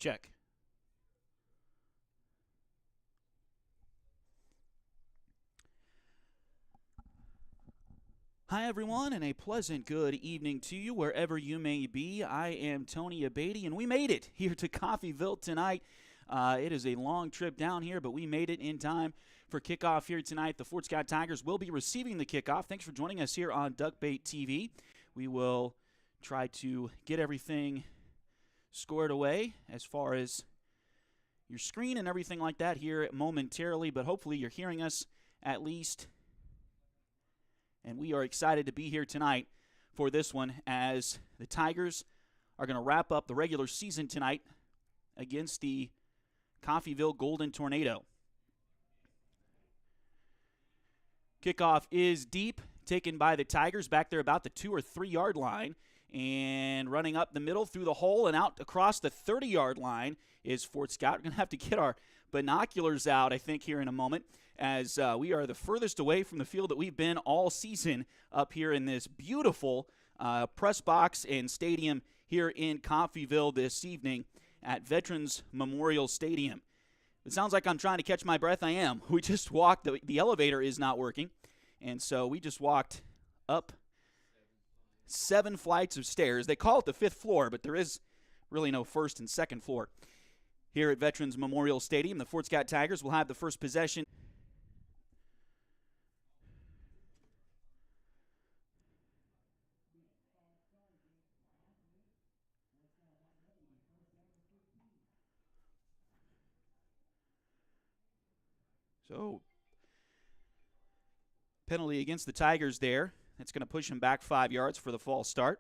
check. Hi, everyone, and a pleasant good evening to you wherever you may be. I am Tony Abatey, and we made it here to Coffeyville tonight. It is a long trip down here, but we made it in time for kickoff here tonight. The Fort Scott Tigers will be receiving the kickoff. Thanks for joining us here on Duckbait TV. We will try to get everything squared away as far as your screen and everything like that here momentarily, but hopefully you're hearing us at least. And we are excited to be here tonight for this one as the Tigers are going to wrap up the regular season tonight against the Coffeyville Golden Tornado. Kickoff is deep, taken by the Tigers back there about the 2 or 3 yard line. And running up the middle through the hole and out across the 30-yard line is Fort Scott. We're going to have to get our binoculars out, I think, here in a moment, as we are the furthest away from the field that we've been all season up here in this beautiful press box and stadium here in Coffeyville this evening at Veterans Memorial Stadium. It sounds like I'm trying to catch my breath. I am. We just walked. The elevator is not working, and so we just walked up 7 flights of stairs. They call it the 5th floor, but there is really no 1st and 2nd floor. Here at Veterans Memorial Stadium, the Fort Scott Tigers will have the first possession. So, penalty against the Tigers there. That's going to push him back 5 yards for the false start.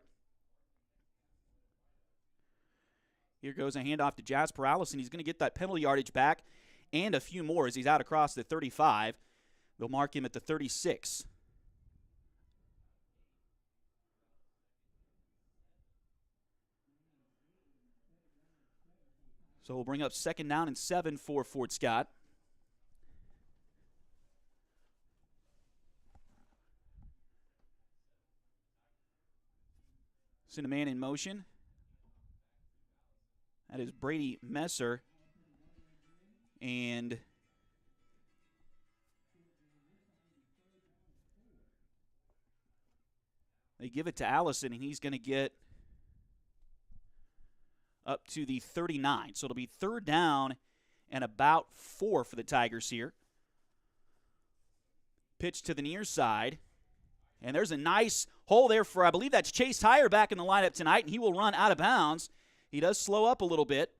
Here goes a handoff to Jasper Allison. He's going to get that penalty yardage back and a few more as he's out across the 35. They'll mark him at the 36. So we'll bring up 2nd down and 7 for Fort Scott. Send a man in motion. That is Brady Messer. And they give it to Allison, and he's going to get up to the 39. So it'll be 3rd down and about 4 for the Tigers here. Pitch to the near side. And there's a nice hole there for, I believe that's Chase Heyer back in the lineup tonight, and he will run out of bounds. He does slow up a little bit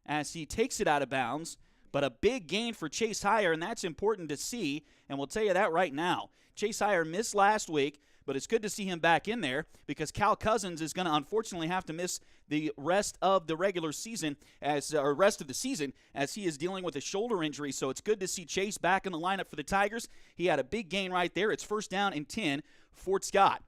as he takes it out of bounds, but a big gain for Chase Heyer, and that's important to see, and we'll tell you that right now. Chase Heyer missed last week, but it's good to see him back in there because Cal Cousins is going to unfortunately have to miss the rest of the regular season or rest of the season as he is dealing with a shoulder injury. So it's good to see Chase back in the lineup for the Tigers. He had a big gain right there. It's 1st down and 10, Fort Scott.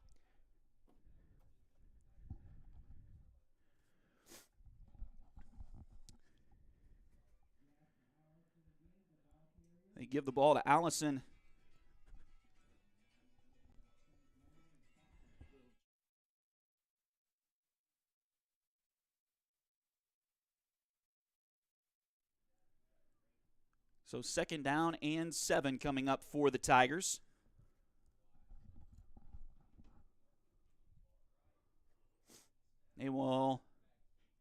They give the ball to Allison. So 2nd down and 7 coming up for the Tigers. They will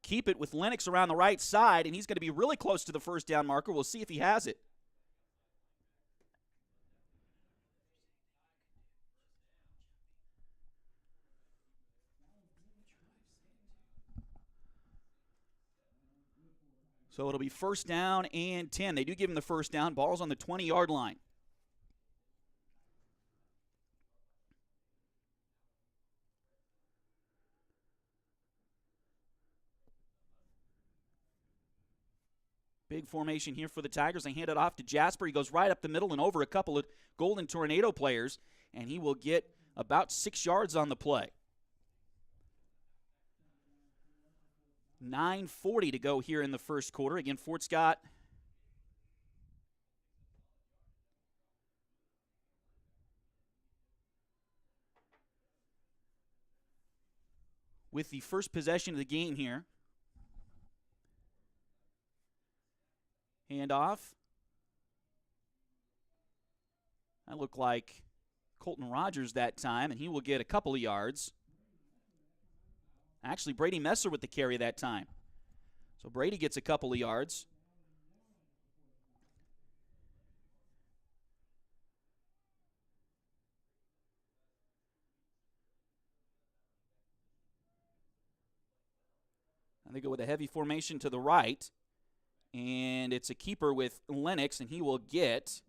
keep it with Lennox around the right side, and he's going to be really close to the 1st down marker. We'll see if he has it. So it'll be 1st down and 10. They do give him the 1st down. Ball's on the 20-yard line. Big formation here for the Tigers. They hand it off to Jasper. He goes right up the middle and over a couple of Golden Tornado players, and he will get about 6 yards on the play. 9:40 to go here in the first quarter. Again, Fort Scott with the first possession of the game here. Handoff. That looked like Colton Rogers that time, and he will get a couple of yards. Actually, Brady Messer with the carry that time. So Brady gets a couple of yards. And they go with a heavy formation to the right. And it's a keeper with Lennox, and he will get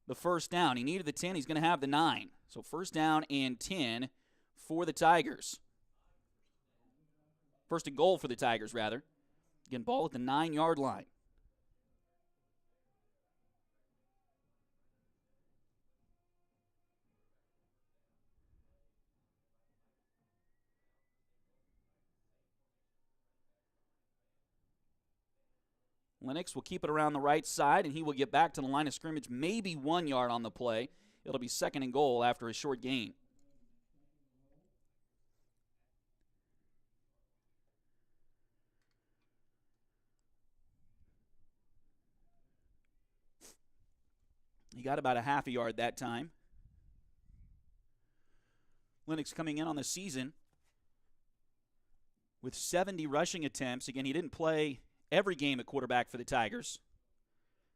the first down. He needed the 10. He's going to have the 9. So first down and 10 for the Tigers. First and goal for the Tigers, rather. Again, ball at the 9-yard line. Lennox will keep it around the right side, and he will get back to the line of scrimmage, maybe 1 yard on the play. It'll be second and goal after a short gain. He got about a half a yard that time. Lennox coming in on the season with 70 rushing attempts. Again, he didn't play every game at quarterback for the Tigers.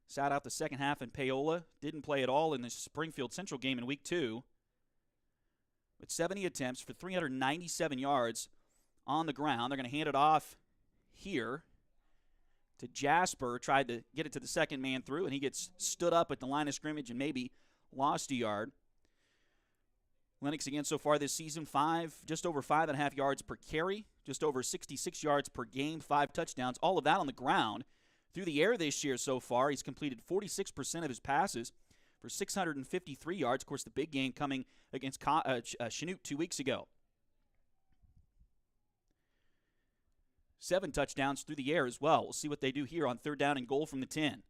Sat out the second half in Paola. Didn't play at all in the Springfield Central game in week 2. With 70 attempts for 397 yards on the ground. They're going to hand it off here to Jasper. Tried to get it to the second man through, and he gets stood up at the line of scrimmage and maybe lost a yard. Lennox again so far this season, just over 5.5 yards per carry, just over 66 yards per game, 5 touchdowns, all of that on the ground. Through the air this year so far, he's completed 46% of his passes for 653 yards. Of course, the big game coming against Chanute 2 weeks ago. 7 touchdowns through the air as well. We'll see what they do here on third down and goal from the 10.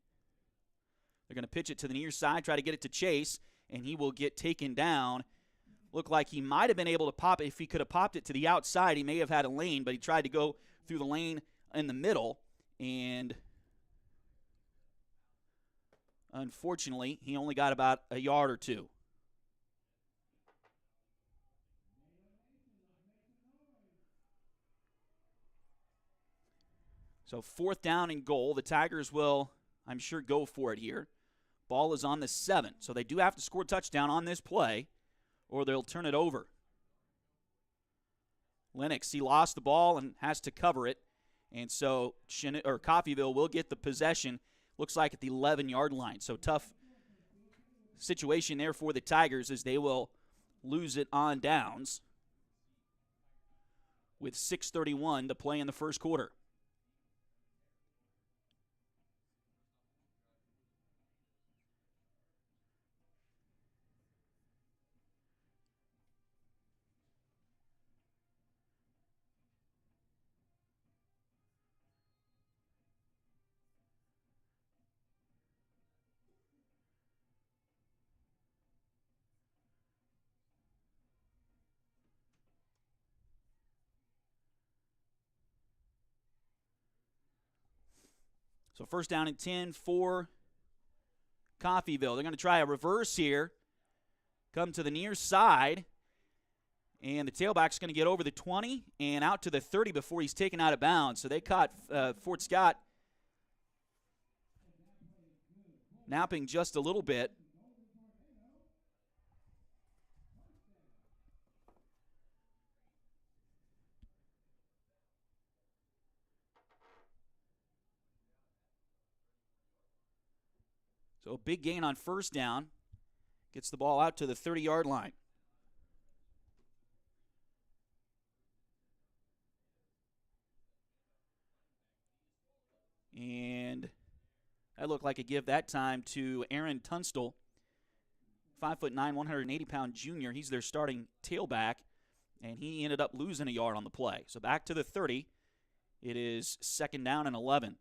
They're going to pitch it to the near side, try to get it to Chase, and he will get taken down. Looked like he might have been able to pop it. If he could have popped it to the outside, he may have had a lane, but he tried to go through the lane in the middle, and unfortunately, he only got about a yard or 2. So fourth down and goal. The Tigers will, I'm sure, go for it here. Ball is on the 7, so they do have to score a touchdown on this play, or they'll turn it over. Lennox, he lost the ball and has to cover it, and so Coffeyville will get the possession, looks like at the 11-yard line. So tough situation there for the Tigers as they will lose it on downs with 6:31 to play in the first quarter. So first down and 10 for Coffeyville. They're going to try a reverse here. Come to the near side. And the tailback's going to get over the 20 and out to the 30 before he's taken out of bounds. So they caught Fort Scott napping just a little bit. So a big gain on first down. Gets the ball out to the 30-yard line. And that looked like a give that time to Aaron Tunstall, 5'9", 180-pound junior. He's their starting tailback, and he ended up losing a yard on the play. So back to the 30. It is second down and 11.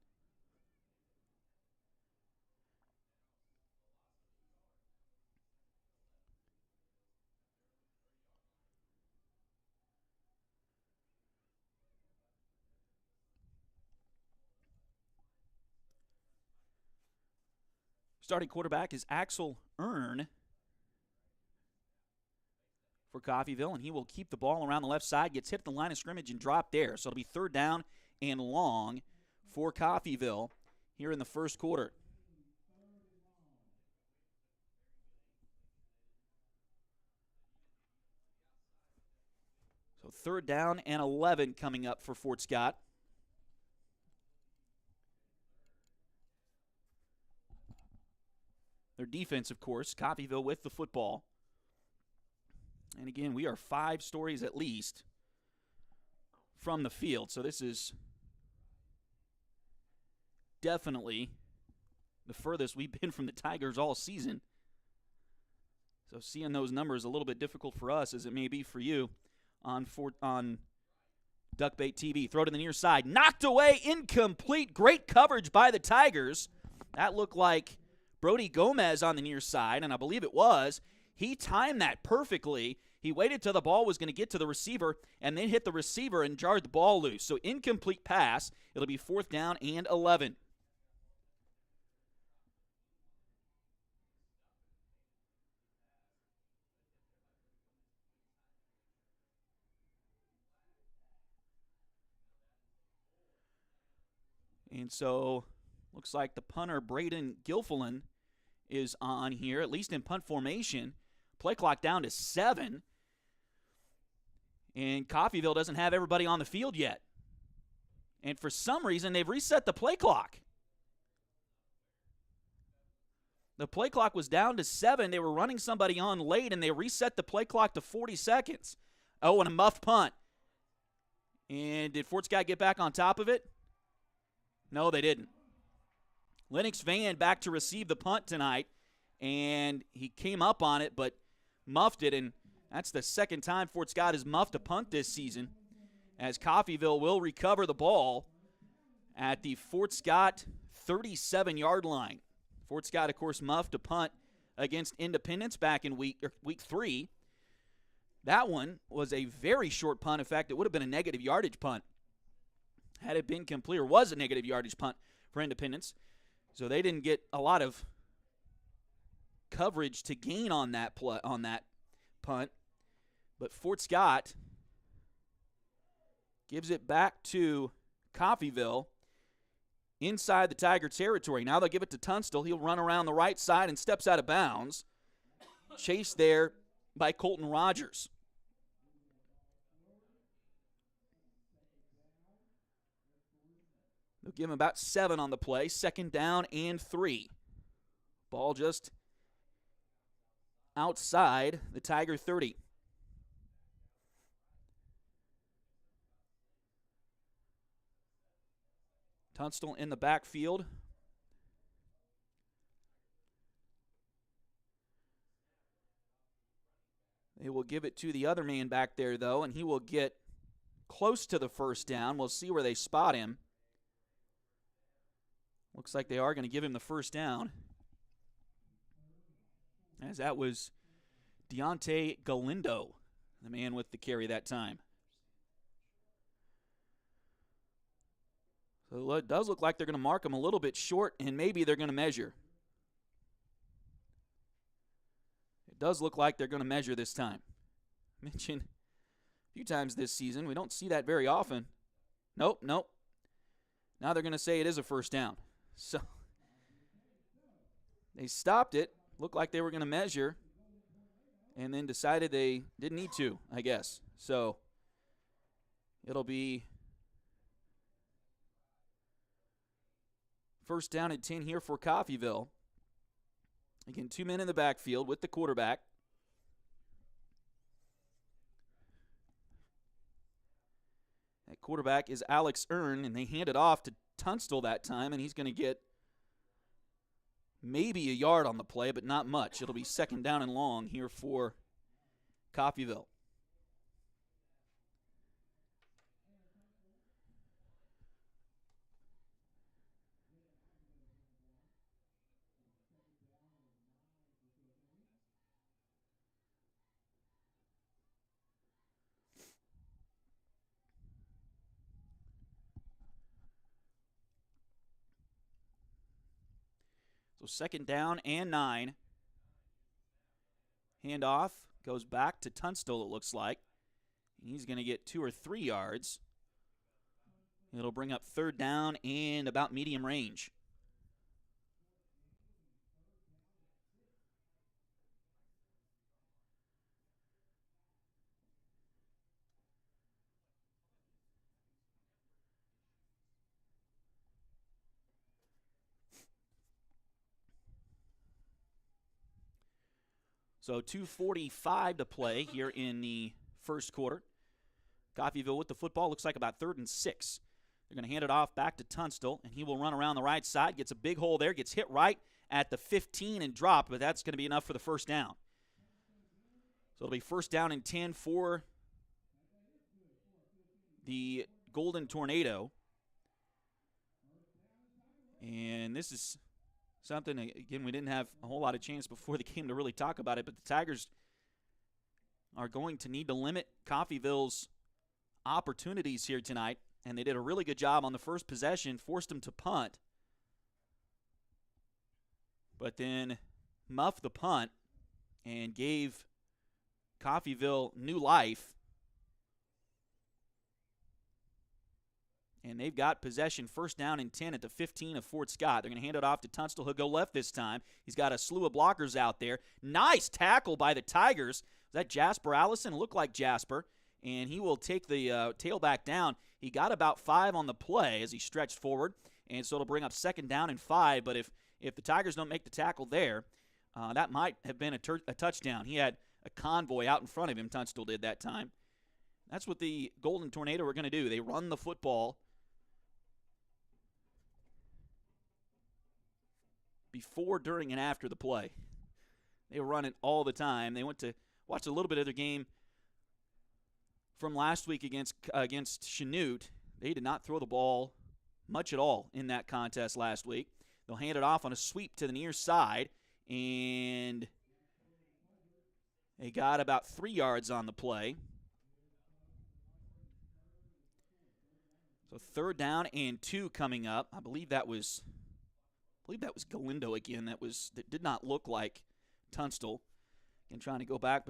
Starting quarterback is Axel Earn for Coffeyville, and he will keep the ball around the left side, gets hit at the line of scrimmage and dropped there. So it'll be 3rd down and long for Coffeyville here in the first quarter. So 3rd down and 11 coming up for Fort Scott. Their defense, of course, Coffeyville with the football. And again, we are 5 stories at least from the field. So this is definitely the furthest we've been from the Tigers all season. So seeing those numbers a little bit difficult for us as it may be for you on Duckbait TV. Throw to the near side. Knocked away, incomplete. Great coverage by the Tigers. That looked like Brody Gomez on the near side, and I believe it was. He timed that perfectly. He waited till the ball was going to get to the receiver and then hit the receiver and jarred the ball loose. So incomplete pass. It'll be 4th down and 11. And so looks like the punter, Braden Gilfillan, is on here, at least in punt formation. Play clock down to 7. And Coffeyville doesn't have everybody on the field yet. And for some reason, they've reset the play clock. The play clock was down to 7. They were running somebody on late, and they reset the play clock to 40 seconds. Oh, and a muffed punt. And did Fort Scott get back on top of it? No, they didn't. Lennox Van back to receive the punt tonight, and he came up on it but muffed it, and that's the second time Fort Scott has muffed a punt this season, as Coffeyville will recover the ball at the Fort Scott 37-yard line. Fort Scott, of course, muffed a punt against Independence back in week 3. That one was a very short punt. In fact, it would have been a negative yardage punt had it been complete, or was a negative yardage punt for Independence. So they didn't get a lot of coverage to gain on that punt. But Fort Scott gives it back to Coffeyville inside the Tiger territory. Now they'll give it to Tunstall. He'll run around the right side and steps out of bounds. Chased there by Colton Rogers. They'll give him about 7 on the play. 2nd down and 3. Ball just outside the Tiger 30. Tunstall in the backfield. They will give it to the other man back there, though, and he will get close to the 1st down. We'll see where they spot him. Looks like they are going to give him the 1st down, as that was Deontay Galindo, the man with the carry that time. So it does look like they're going to mark him a little bit short, and maybe they're going to measure. It does look like they're going to measure this time. Mentioned a few times this season. We don't see that very often. Nope. Now they're going to say it is a 1st down. So they stopped it. Looked like they were going to measure, and then decided they didn't need to, I guess. So it'll be 1st down and 10 here for Coffeyville. Again, 2 men in the backfield with the quarterback. That quarterback is Alex Earn, and they hand it off to Tunstall that time, and he's going to get maybe a yard on the play, but not much. It'll be 2nd down and long here for Coffeyville. So So 2nd down and 9. Handoff goes back to Tunstall, it looks like. He's going to get 2 or 3 yards. It'll bring up 3rd down and about medium range. So 2:45 to play here in the first quarter. Coffeyville with the football. Looks like about 3rd and 6. They're going to hand it off back to Tunstall, and he will run around the right side. Gets a big hole there. Gets hit right at the 15 and dropped, but that's going to be enough for the 1st down. So it'll be 1st down and 10 for the Golden Tornado. And this is something, again, we didn't have a whole lot of chance before the game to really talk about it, but the Tigers are going to need to limit Coffeyville's opportunities here tonight, and they did a really good job on the first possession, forced them to punt, but then muffed the punt and gave Coffeyville new life. And they've got possession, 1st down and 10 at the 15 of Fort Scott. They're going to hand it off to Tunstall. He'll go left this time. He's got a slew of blockers out there. Nice tackle by the Tigers. Was that Jasper Allison? It looked like Jasper. And he will take the tailback down. He got about 5 on the play as he stretched forward. And so it'll bring up 2nd down and 5. But if the Tigers don't make the tackle there, that might have been a touchdown. He had a convoy out in front of him, Tunstall did that time. That's what the Golden Tornado are going to do. They run the football before, during, and after the play. They run it all the time. They went to watch a little bit of their game from last week against Chanute. They did not throw the ball much at all in that contest last week. They'll hand it off on a sweep to the near side, and they got about 3 yards on the play. So 3rd down and 2 coming up. I believe that was Galindo again. That did not look like Tunstall. And trying to go back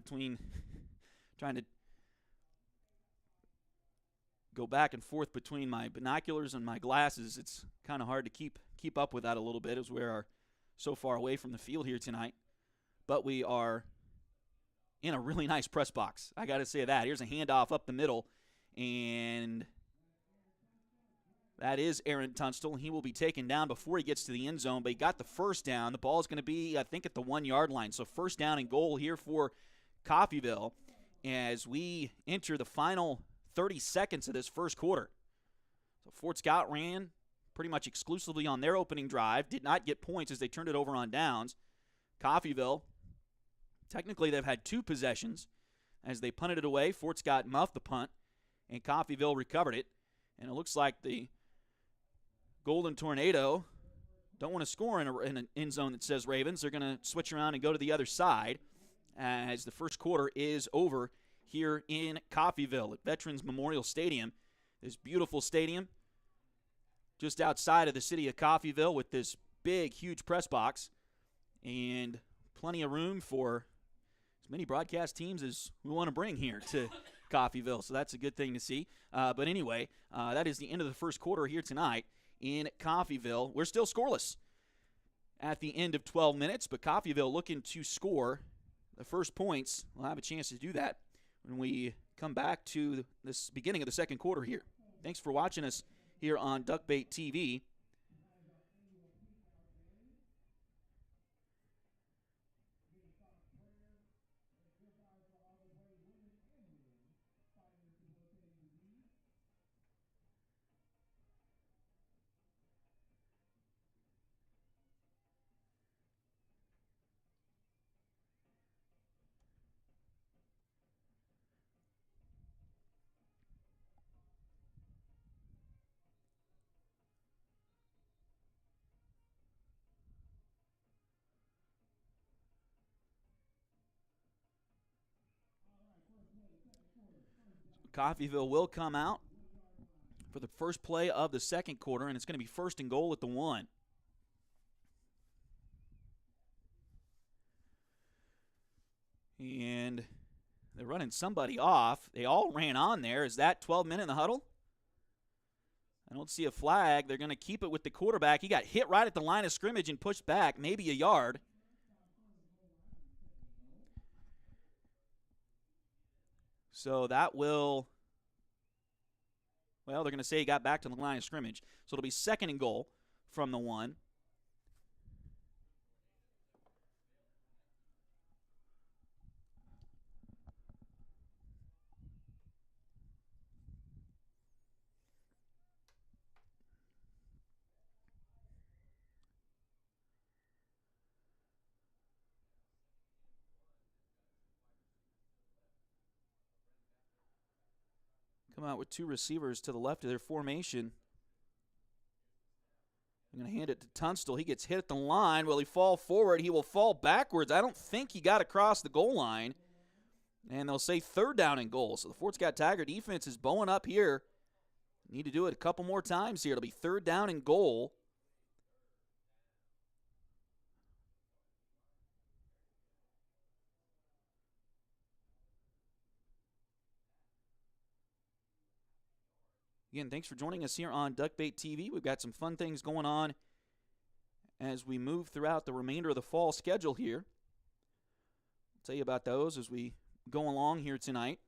and forth between my binoculars and my glasses. It's kind of hard to keep up with that a little bit as we are so far away from the field here tonight. But we are in a really nice press box. I got to say that. Here's a handoff up the middle, and that is Aaron Tunstall. He will be taken down before he gets to the end zone, but he got the 1st down. The ball is going to be, I think, at the 1-yard line. So 1st down and goal here for Coffeyville as we enter the final 30 seconds of this first quarter. So Fort Scott ran pretty much exclusively on their opening drive, did not get points as they turned it over on downs. Coffeyville, technically they've had 2 possessions. As they punted it away, Fort Scott muffed the punt, and Coffeyville recovered it. And it looks like the Golden Tornado don't want to score in an end zone that says Ravens. They're going to switch around and go to the other side as the first quarter is over here in Coffeyville at Veterans Memorial Stadium. This beautiful stadium just outside of the city of Coffeyville with this big, huge press box and plenty of room for as many broadcast teams as we want to bring here to Coffeyville. So that's a good thing to see. But anyway, that is the end of the first quarter here tonight in Coffeyville. We're still scoreless at the end of 12 minutes, but Coffeyville looking to score the first points. We'll have a chance to do that when we come back to this beginning of the second quarter here. Thanks for watching us here on Duckbait TV. Coffeyville will come out for the first play of the second quarter, and it's going to be 1st and goal at the 1. And they're running somebody off. They all ran on there. Is that 12-minute in the huddle? I don't see a flag. They're going to keep it with the quarterback. He got hit right at the line of scrimmage and pushed back, maybe a yard. So that will, well, they're going to say he got back to the line of scrimmage. So it'll be 2nd and goal from the 1. Come out with 2 receivers to the left of their formation. I'm going to hand it to Tunstall. He gets hit at the line. Will he fall forward? He will fall backwards. I don't think he got across the goal line. And they'll say 3rd down and goal. So the Fort Scott Tiger defense is bowing up here. Need to do it a couple more times here. It'll be 3rd down and goal. Again, thanks for joining us here on Duckbait TV. We've got some fun things going on as we move throughout the remainder of the fall schedule here. I'll tell you about those as we go along here tonight.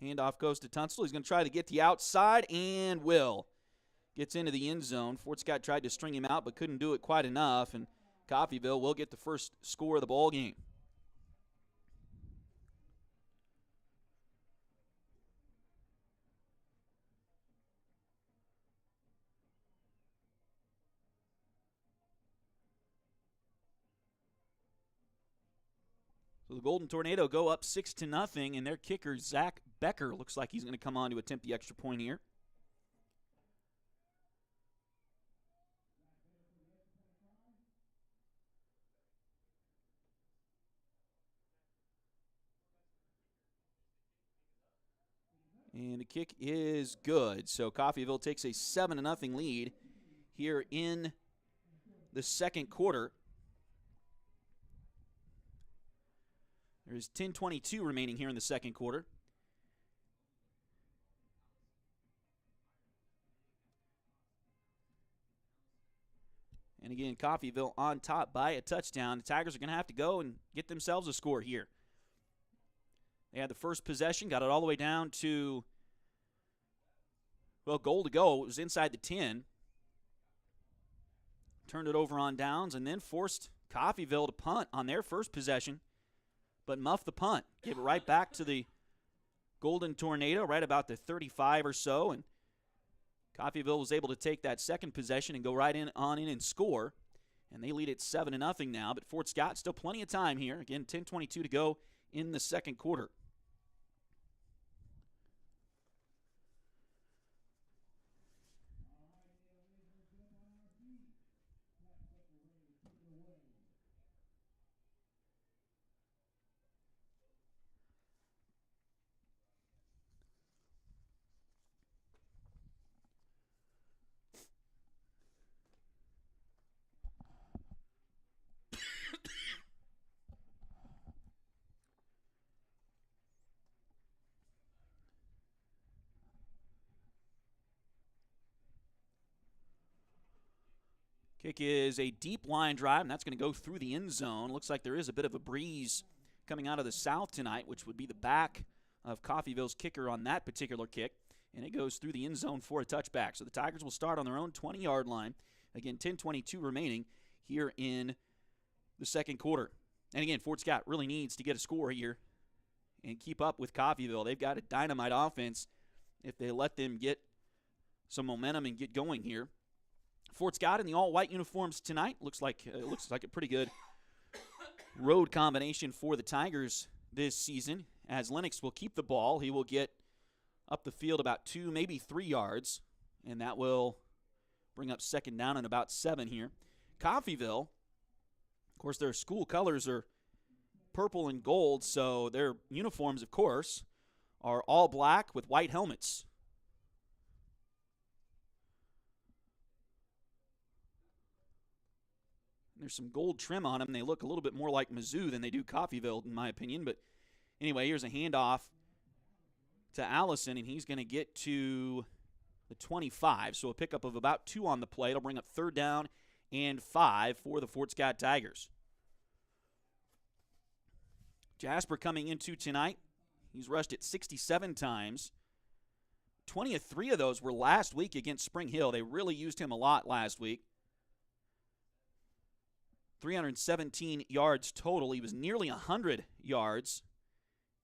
Handoff goes to Tunstall. He's going to try to get the outside and will. Gets into the end zone. Fort Scott tried to string him out but couldn't do it quite enough, and Coffeyville will get the first score of the ball game. So the Golden Tornado go up 6-0, and their kicker, Zach Becker, looks like he's going to come on to attempt the extra point here. And the kick is good. So Coffeyville takes a 7-0 lead here in the second quarter. There's 10:22 remaining here in the second quarter. And again, Coffeyville on top by a touchdown. The Tigers are going to have to go and get themselves a score here. They had the first possession, got it all the way down to, well, goal to go. It was inside the 10. Turned it over on downs and then forced Coffeyville to punt on their first possession, but muffed the punt. Gave it right back to the Golden Tornado, right about the 35 or so, and Coffeyville was able to take that second possession and go right in and score, and they lead it 7-0 now, but Fort Scott still plenty of time here. Again, 10:22 to go in the second quarter. Kick is a deep line drive, and that's going to go through the end zone. Looks like there is a bit of a breeze coming out of the south tonight, which would be the back of Coffeyville's kicker on that particular kick, and it goes through the end zone for a touchback. So the Tigers will start on their own 20-yard line. Again, 10:22 remaining here in the second quarter. And again, Fort Scott really needs to get a score here and keep up with Coffeyville. They've got a dynamite offense if they let them get some momentum and get going here. Fort Scott in the all-white uniforms tonight. Looks like a pretty good road combination for the Tigers this season. As Lennox will keep the ball, he will get up the field about 2, maybe 3 yards, and that will bring up second down and about 7 here. Coffeyville, of course, their school colors are purple and gold, so their uniforms, of course, are all black with white helmets. There's some gold trim on them. They look a little bit more like Mizzou than they do Coffeyville, in my opinion. But anyway, here's a handoff to Allison, and he's going to get to the 25. So a pickup of about 2 on the play. It'll bring up 3rd down and 5 for the Fort Scott Tigers. Jasper coming into tonight, he's rushed it 67 times. 23 of those were last week against Spring Hill. They really used him a lot last week. 317 yards total. He was nearly 100 yards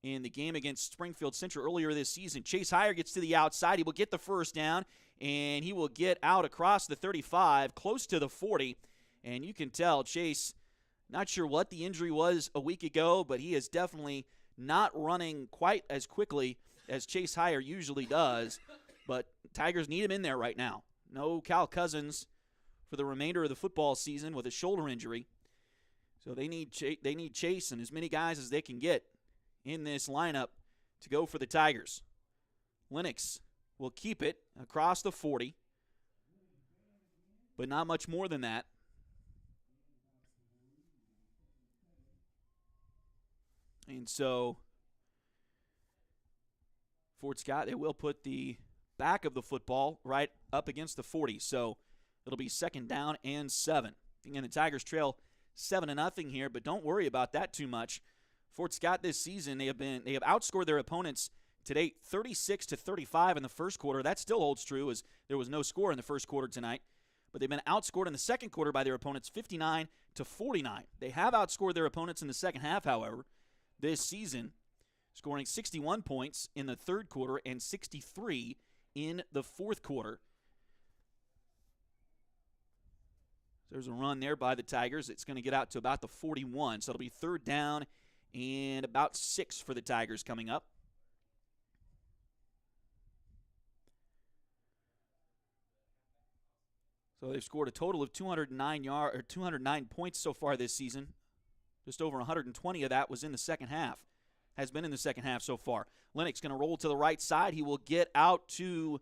in the game against Springfield Central earlier this season. Chase Heyer gets to the outside. He will get the first down, and he will get out across the 35, close to the 40. And you can tell Chase, not sure what the injury was a week ago, but he is definitely not running quite as quickly as Chase Heyer usually does. But Tigers need him in there right now. No Cal Cousins for the remainder of the football season with a shoulder injury. So they need Chase and as many guys as they can get in this lineup to go for the Tigers. Lennox will keep it across the 40, but not much more than that. And so Fort Scott, they will put the back of the football right up against the 40. So it'll be 2nd down and 7. Again, the Tigers trail 7-0 here, but don't worry about that too much. Fort Scott this season, they have outscored their opponents to date 36-35 in the first quarter. That still holds true as there was no score in the first quarter tonight. But they've been outscored in the second quarter by their opponents 59-49. They have outscored their opponents in the second half, however, this season, scoring 61 points in the third quarter and 63 in the fourth quarter. There's a run there by the Tigers. It's going to get out to about the 41, so it'll be 3rd down and about 6 for the Tigers coming up. So they've scored a total of 209 points so far this season. Just over 120 of that was in the second half. Has been in the second half so far. Lennox going to roll to the right side. He will get out to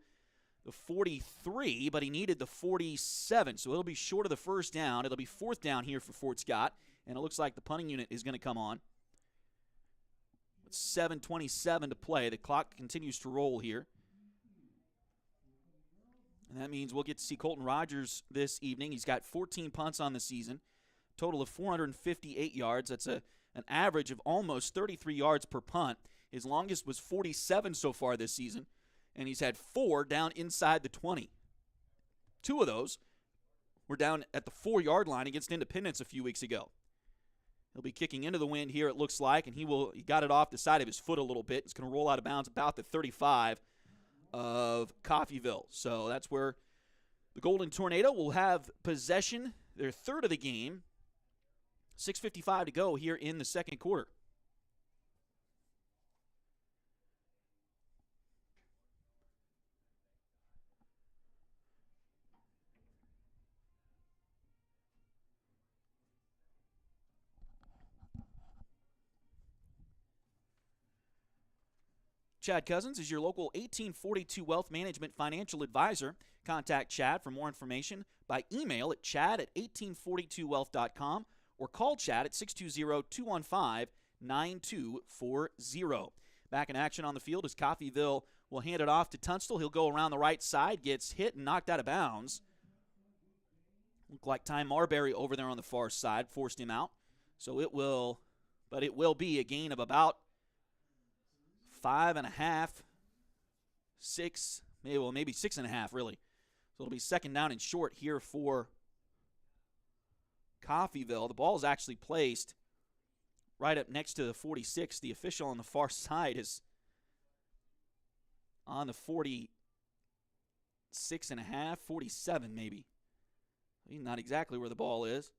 the 43, but he needed the 47, so it'll be short of the first down. It'll be 4th down here for Fort Scott, and it looks like the punting unit is going to come on. 7:27 to play. The clock continues to roll here. And that means we'll get to see Colton Rogers this evening. He's got 14 punts on the season, total of 458 yards. That's an average of almost 33 yards per punt. His longest was 47 so far this season, and he's had 4 down inside the 20. 2 of those were down at the 4-yard line against Independence a few weeks ago. He'll be kicking into the wind here, it looks like, and he got it off the side of his foot a little bit. It's going to roll out of bounds about the 35 of Coffeyville. So that's where the Golden Tornado will have possession, their 3rd of the game. 6:55 to go here in the second quarter. Chad Cousins is your local 1842 Wealth Management financial advisor. Contact Chad for more information by email at chad@1842wealth.com or call Chad at 620-215-9240. Back in action on the field as Coffeyville will hand it off to Tunstall. He'll go around the right side, gets hit and knocked out of bounds. Looked like Ty Marbury over there on the far side forced him out. So it will be a gain of about 5.5, 6, maybe 6.5 really. So it'll be 2nd down and short here for Coffeyville. The ball is actually placed right up next to the 46. The official on the far side is on the 46.5, 47 maybe. Not exactly where the ball is.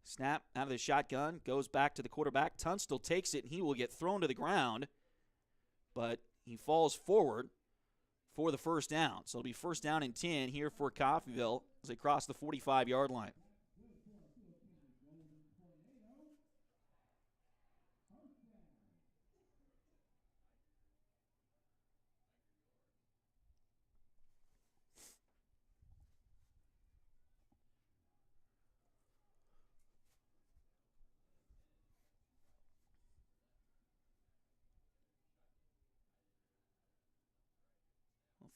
Snap out of the shotgun, goes back to the quarterback. Tunstall takes it, and he will get thrown to the ground, but he falls forward for the first down. So it'll be 1st down and 10 here for Coffeyville as they cross the 45-yard line.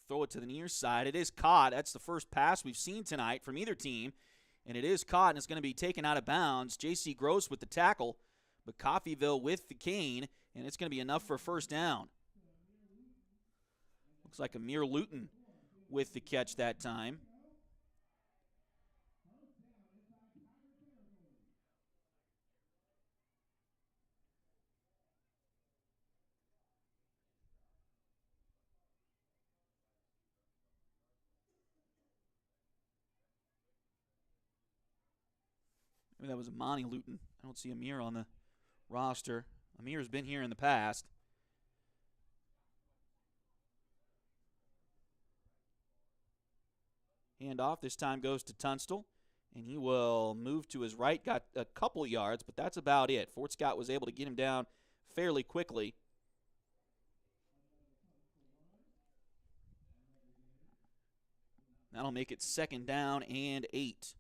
throw it to the near side. It is caught. That's the first pass we've seen tonight from either team. And it is caught, and it's going to be taken out of bounds. J.C. Gross with the tackle, but Coffeyville with the cane, and it's going to be enough for a first down. Looks like Amir Luton with the catch that time. Maybe that was Amani Luton. I don't see Amir on the roster. Amir's been here in the past. Handoff this time goes to Tunstall, and he will move to his right. Got a couple yards, but that's about it. Fort Scott was able to get him down fairly quickly. That'll make it 2nd down and 8.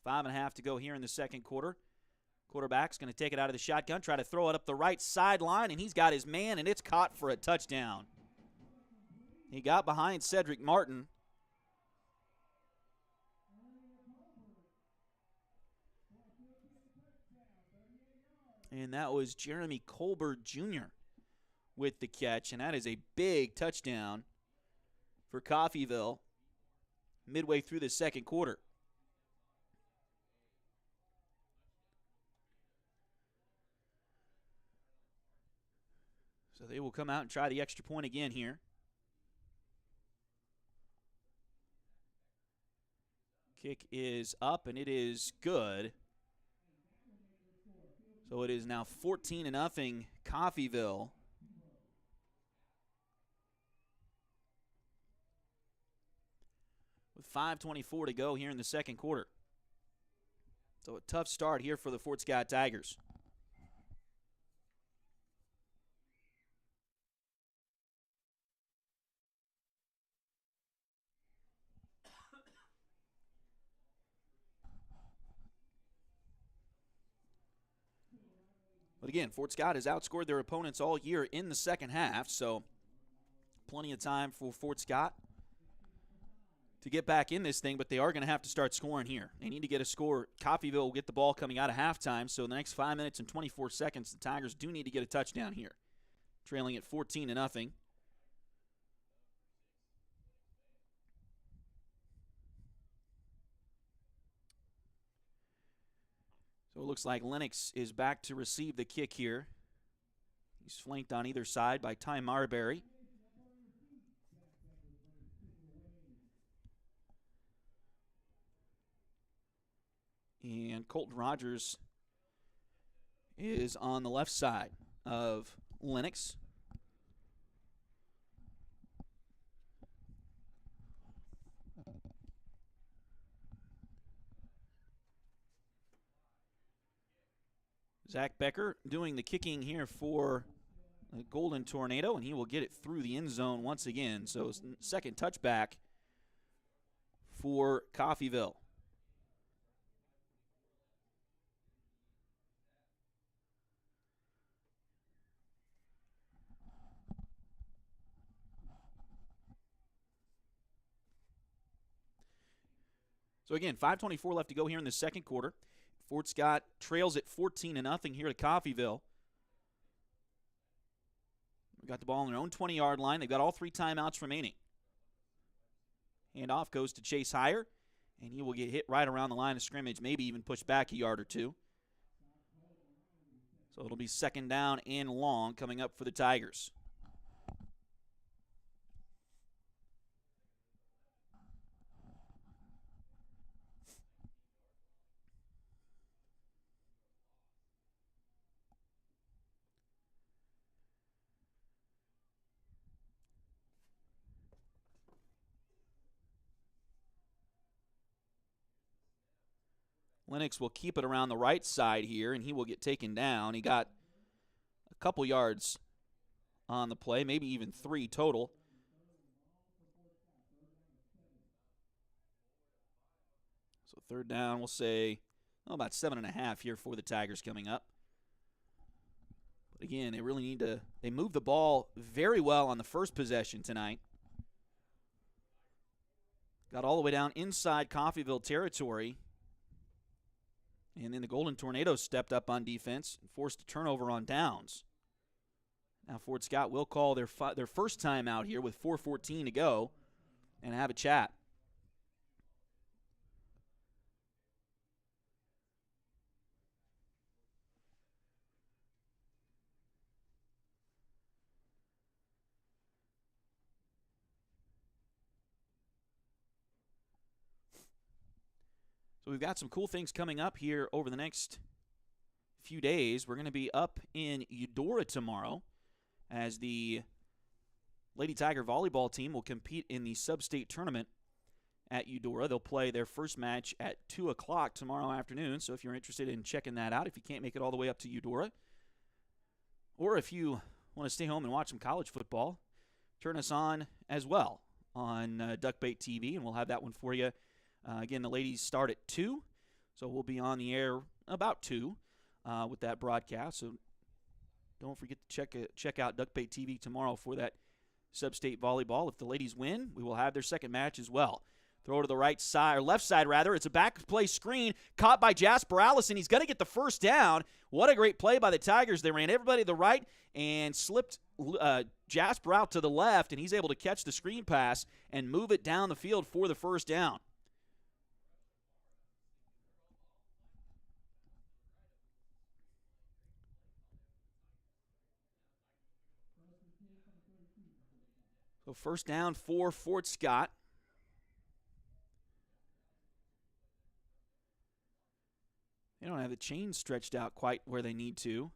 Five and a half to go here in the second quarter. Quarterback's going to take it out of the shotgun, try to throw it up the right sideline, and he's got his man, and it's caught for a touchdown. He got behind Cedric Martin. And that was Jeremy Colbert Jr. with the catch, and that is a big touchdown for Coffeyville midway through the second quarter. So they will come out and try the extra point again here. Kick is up, and it is good. So it is now 14-0 Coffeyville. With 5:24 to go here in the second quarter. So a tough start here for the Fort Scott Tigers. But again, Fort Scott has outscored their opponents all year in the second half, so plenty of time for Fort Scott to get back in this thing, but they are going to have to start scoring here. They need to get a score. Coffeyville will get the ball coming out of halftime, so in the next 5 minutes and 24 seconds, the Tigers do need to get a touchdown here, trailing at 14-0. So it looks like Lennox is back to receive the kick here. He's flanked on either side by Ty Marbury. And Colton Rogers is on the left side of Lennox. Zach Becker doing the kicking here for the Golden Tornado, and he will get it through the end zone once again. So second touchback for Coffeyville. So again, 5:24 left to go here in the second quarter. Fort Scott trails at 14-0 here to Coffeyville. We've got the ball on their own 20-yard line. They've got all 3 timeouts remaining. Handoff goes to Chase Heyer, and he will get hit right around the line of scrimmage, maybe even pushed back a yard or two. So it'll be 2nd down and long coming up for the Tigers. Lennox will keep it around the right side here, and he will get taken down. He got a couple yards on the play, maybe even 3 total. So third down, we'll say about 7.5 here for the Tigers coming up. But again, they really need to – they moved the ball very well on the first possession tonight. Got all the way down inside Coffeyville territory. And then the Golden Tornadoes stepped up on defense and forced a turnover on downs. Now Fort Scott will call their first time out here with 4:14 to go and have a chat. So we've got some cool things coming up here over the next few days. We're going to be up in Eudora tomorrow as the Lady Tiger volleyball team will compete in the sub-state tournament at Eudora. They'll play their first match at 2 o'clock tomorrow afternoon. So if you're interested in checking that out, if you can't make it all the way up to Eudora, or if you want to stay home and watch some college football, turn us on as well on Duckbait TV, and we'll have that one for you. Again, the ladies start at 2, so we'll be on the air about 2 with that broadcast. So don't forget to check out Duckbait TV tomorrow for that sub-state volleyball. If the ladies win, we will have their second match as well. Throw to the right side, or left side rather. It's a back play screen caught by Jasper Allison. He's going to get the first down. What a great play by the Tigers. They ran everybody to the right and slipped Jasper out to the left, and he's able to catch the screen pass and move it down the field for the first down. So first down for Fort Scott. They don't have the chains stretched out quite where they need to.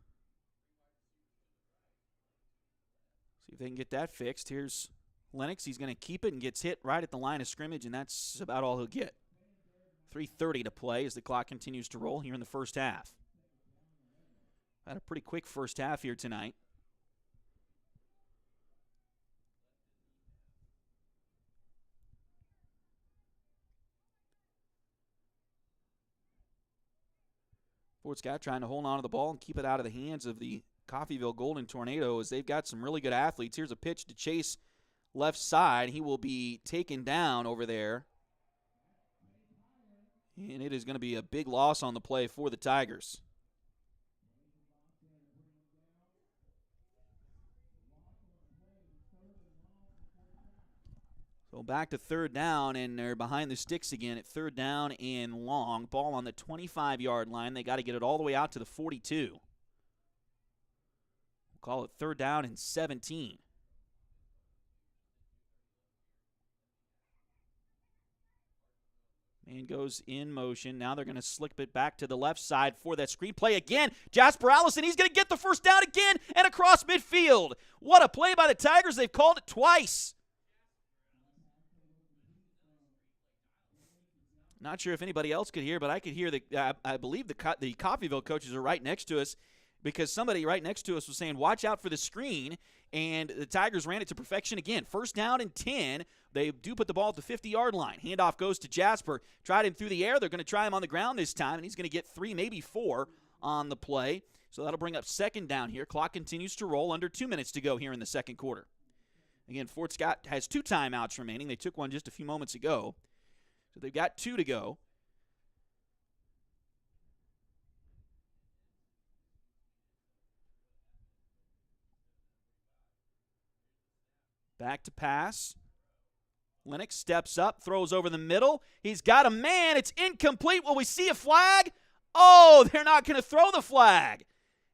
See if they can get that fixed. Here's Lennox. He's going to keep it and gets hit right at the line of scrimmage, and that's about all he'll get. 3:30 to play as the clock continues to roll here in the first half. Had a pretty quick first half here tonight. Fort Scott trying to hold on to the ball and keep it out of the hands of the Coffeyville Golden Tornadoes. They've got some really good athletes. Here's a pitch to Chase left side. He will be taken down over there. And it is going to be a big loss on the play for the Tigers. So back to third down, and they're behind the sticks again at third down and long. Ball on the 25-yard line. They got to get it all the way out to the 42. We'll call it third down and 17. Man goes in motion. Now they're going to slip it back to the left side for that screen play again. Jasper Allison, he's going to get the first down again and across midfield. What a play by the Tigers. They've called it twice. Not sure if anybody else could hear, but I could hear I believe the Coffeyville coaches are right next to us, because somebody right next to us was saying, watch out for the screen, and the Tigers ran it to perfection again. First down and 10. They do put the ball at the 50-yard line. Handoff goes to Jasper. Tried him through the air. They're going to try him on the ground this time, and he's going to get 3, maybe 4 on the play. So that'll bring up second down here. Clock continues to roll. Under 2 minutes to go here in the second quarter. Again, Fort Scott has 2 timeouts remaining. They took one just a few moments ago. So they've got 2 to go. Back to pass. Lennox steps up, throws over the middle. He's got a man. It's incomplete. Will we see a flag? Oh, they're not going to throw the flag.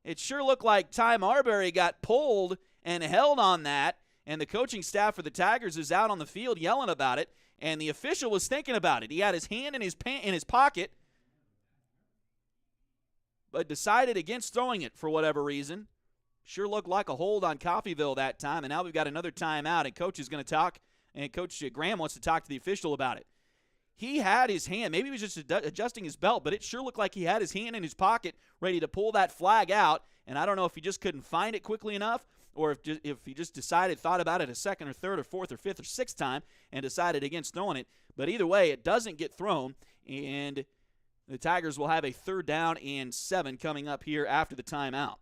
It sure looked like Ty Marbury got pulled and held on that, and the coaching staff for the Tigers is out on the field yelling about it. And the official was thinking about it. He had his hand in his pocket, but decided against throwing it for whatever reason. Sure looked like a hold on Coffeyville that time, and now we've got another timeout, and Coach is going to talk, and Coach Graham wants to talk to the official about it. he had his hand. Maybe he was just adjusting his belt, but it sure looked like he had his hand in his pocket ready to pull that flag out. And I don't know if he just couldn't find it quickly enough, or if he just thought about it a second or third or fourth or fifth or sixth time and decided against throwing it. But either way, it doesn't get thrown, and the Tigers will have a 3rd down and 7 coming up here after the timeout.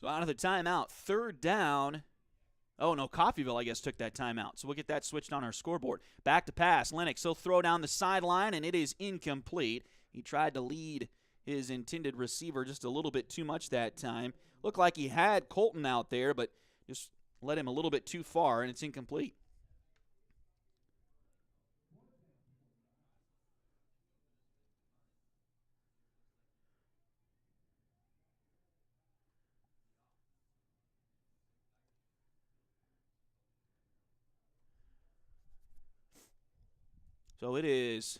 So out of the timeout, 3rd down. Oh, no, Coffeyville, I guess, took that timeout. So we'll get that switched on our scoreboard. Back to pass. Lennox, he'll throw down the sideline, and it is incomplete. He tried to lead his intended receiver just a little bit too much that time. Looked like he had Colton out there, but just led him a little bit too far, and it's incomplete. So it is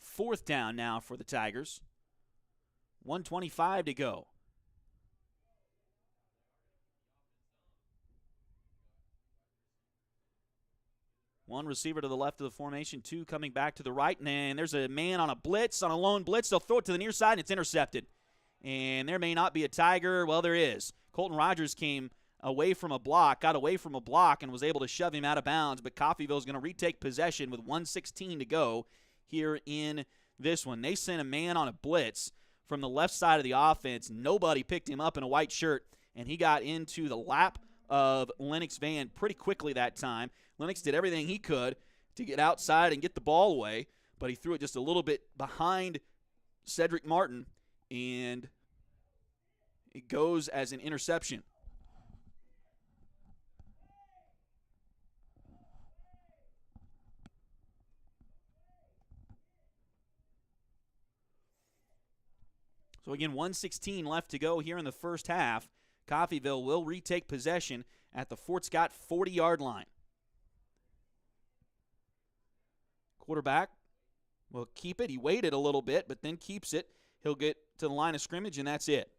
4th down now for the Tigers. 1:25 to go. One receiver to the left of the formation, 2 coming back to the right, and then there's a man on a blitz, on a lone blitz. They'll throw it to the near side, and it's intercepted. And there may not be a Tiger. Well, there is. Colton Rogers came away from a block, got away from a block, and was able to shove him out of bounds. But Coffeyville is going to retake possession with 1:16 to go here in this one. They sent a man on a blitz from the left side of the offense. Nobody picked him up in a white shirt, and he got into the lap of Lennox Van pretty quickly that time. Lennox did everything he could to get outside and get the ball away, but he threw it just a little bit behind Cedric Martin, and it goes as an interception. So again, 1:16 left to go here in the first half. Coffeyville will retake possession at the Fort Scott 40-yard line. Quarterback will keep it. He waited a little bit, but then keeps it. He'll get to the line of scrimmage, and that's it.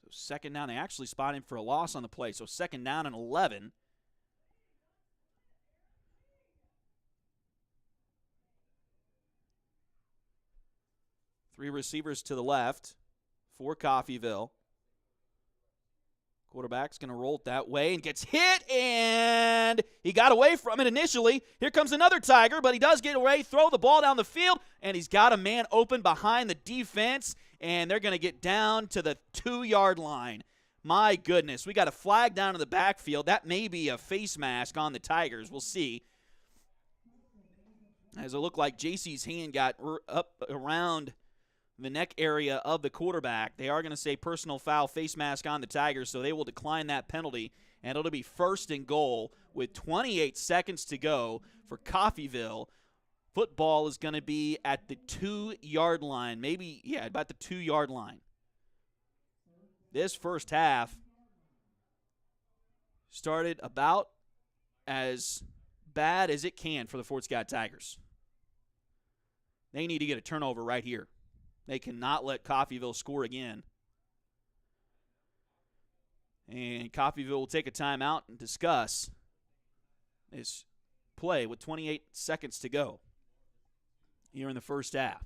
So 2nd down. They actually spot him for a loss on the play. So 2nd down and 11. Three receivers to the left for Coffeyville. Quarterback's going to roll it that way and gets hit, and he got away from it initially. Here comes another Tiger, but he does get away, throw the ball down the field, and he's got a man open behind the defense, and they're going to get down to the 2-yard line. My goodness, we got a flag down in the backfield. That may be a face mask on the Tigers. We'll see. As it looked like JC's hand got up around the neck area of the quarterback. They are going to say personal foul, face mask on the Tigers, so they will decline that penalty, and it'll be 1st and goal with 28 seconds to go for Coffeyville. Football is going to be at the 2-yard line, about the 2-yard line. This first half started about as bad as it can for the Fort Scott Tigers. They need to get a turnover right here. They cannot let Coffeyville score again. And Coffeyville will take a timeout and discuss this play with 28 seconds to go here in the first half.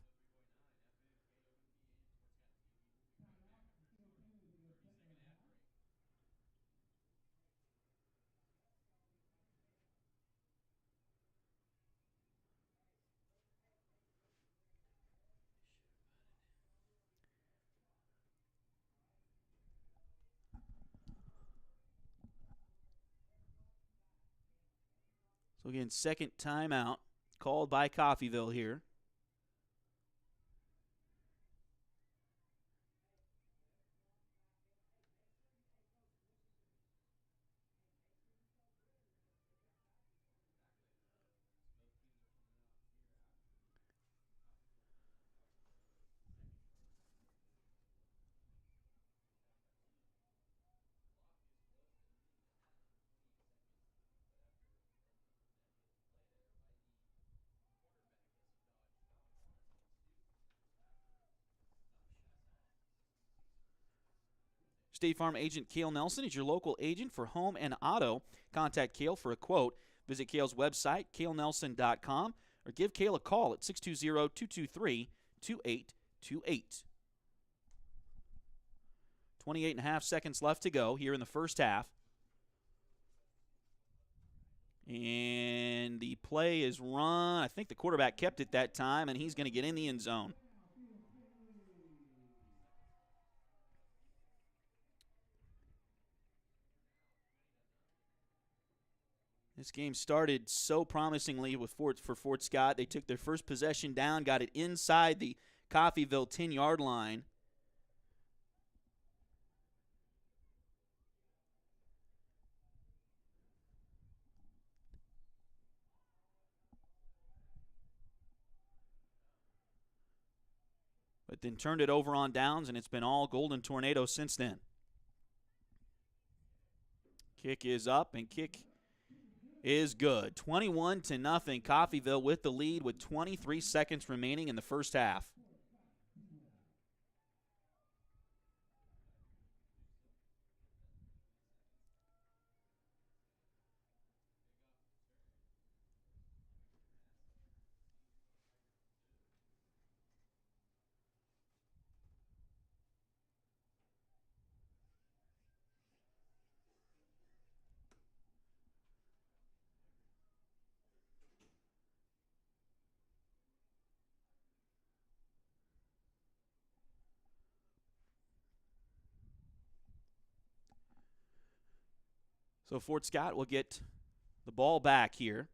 So again, second timeout called by Coffeyville here. State Farm agent Cale Nelson is your local agent for home and auto. Contact Cale for a quote. Visit Cale's website, calenelson.com, or give Cale a call at 620-223-2828. 28.5 seconds left to go here in the first half. And the play is run. I think the quarterback kept it that time, and he's going to get in the end zone. This game started so promisingly for Fort Scott. They took their first possession down, got it inside the Coffeyville 10-yard line. But then turned it over on downs, and it's been all Golden Tornado since then. Kick is up, and kick is good. 21-0. Coffeyville with the lead with 23 seconds remaining in the first half. So Fort Scott will get the ball back here.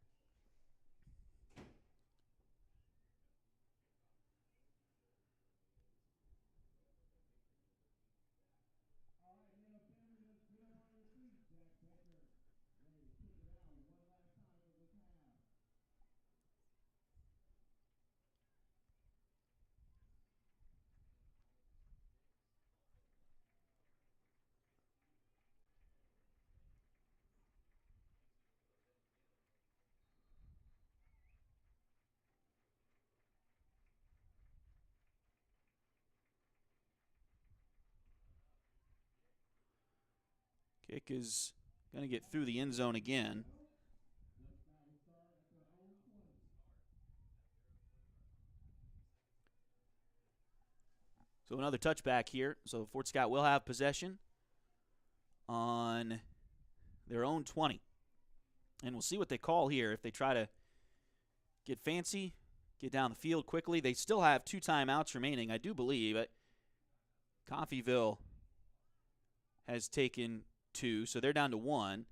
Kick is going to get through the end zone again. So another touchback here. So Fort Scott will have possession on their own 20. And we'll see what they call here. If they try to get fancy, get down the field quickly. They still have 2 timeouts remaining, I do believe. Coffeyville has taken 2, so they're down to 1.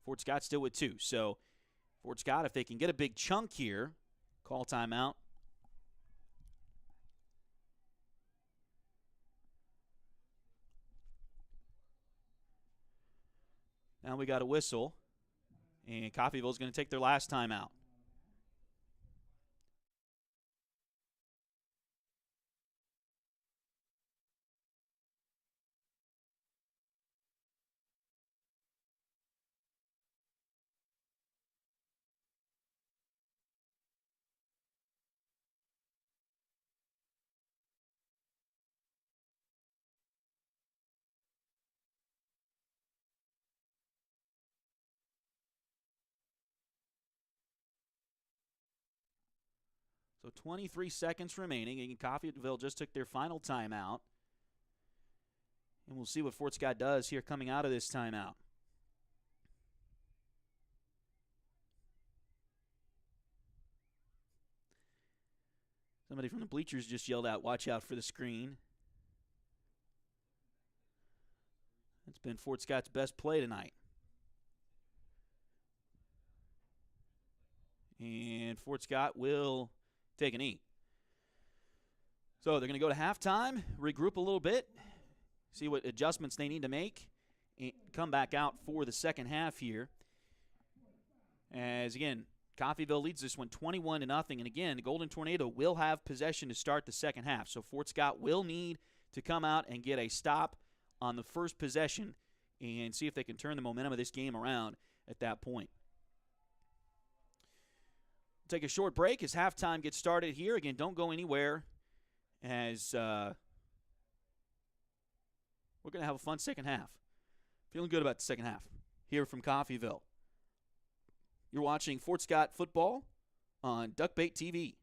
Fort Scott still with 2. So Fort Scott, if they can get a big chunk here, call timeout. Now we got a whistle, and Coffeyville's going to take their last timeout. So 23 seconds remaining, and Coffeyville just took their final timeout. And we'll see what Fort Scott does here coming out of this timeout. Somebody from the bleachers just yelled out, "Watch out for the screen." It's been Fort Scott's best play tonight. And and Fort Scott will take a knee. So they're going to go to halftime, regroup a little bit, see what adjustments they need to make, and come back out for the second half here. As, again, Coffeyville leads this one 21-0. And, again, the Golden Tornado will have possession to start the second half. So Fort Scott will need to come out and get a stop on the first possession and see if they can turn the momentum of this game around at that point. Take a short break as halftime gets started here. Again, don't go anywhere, as we're going to have a fun second half. Feeling good about the second half here from Coffeyville. You're watching Fort Scott football on Duckbait TV.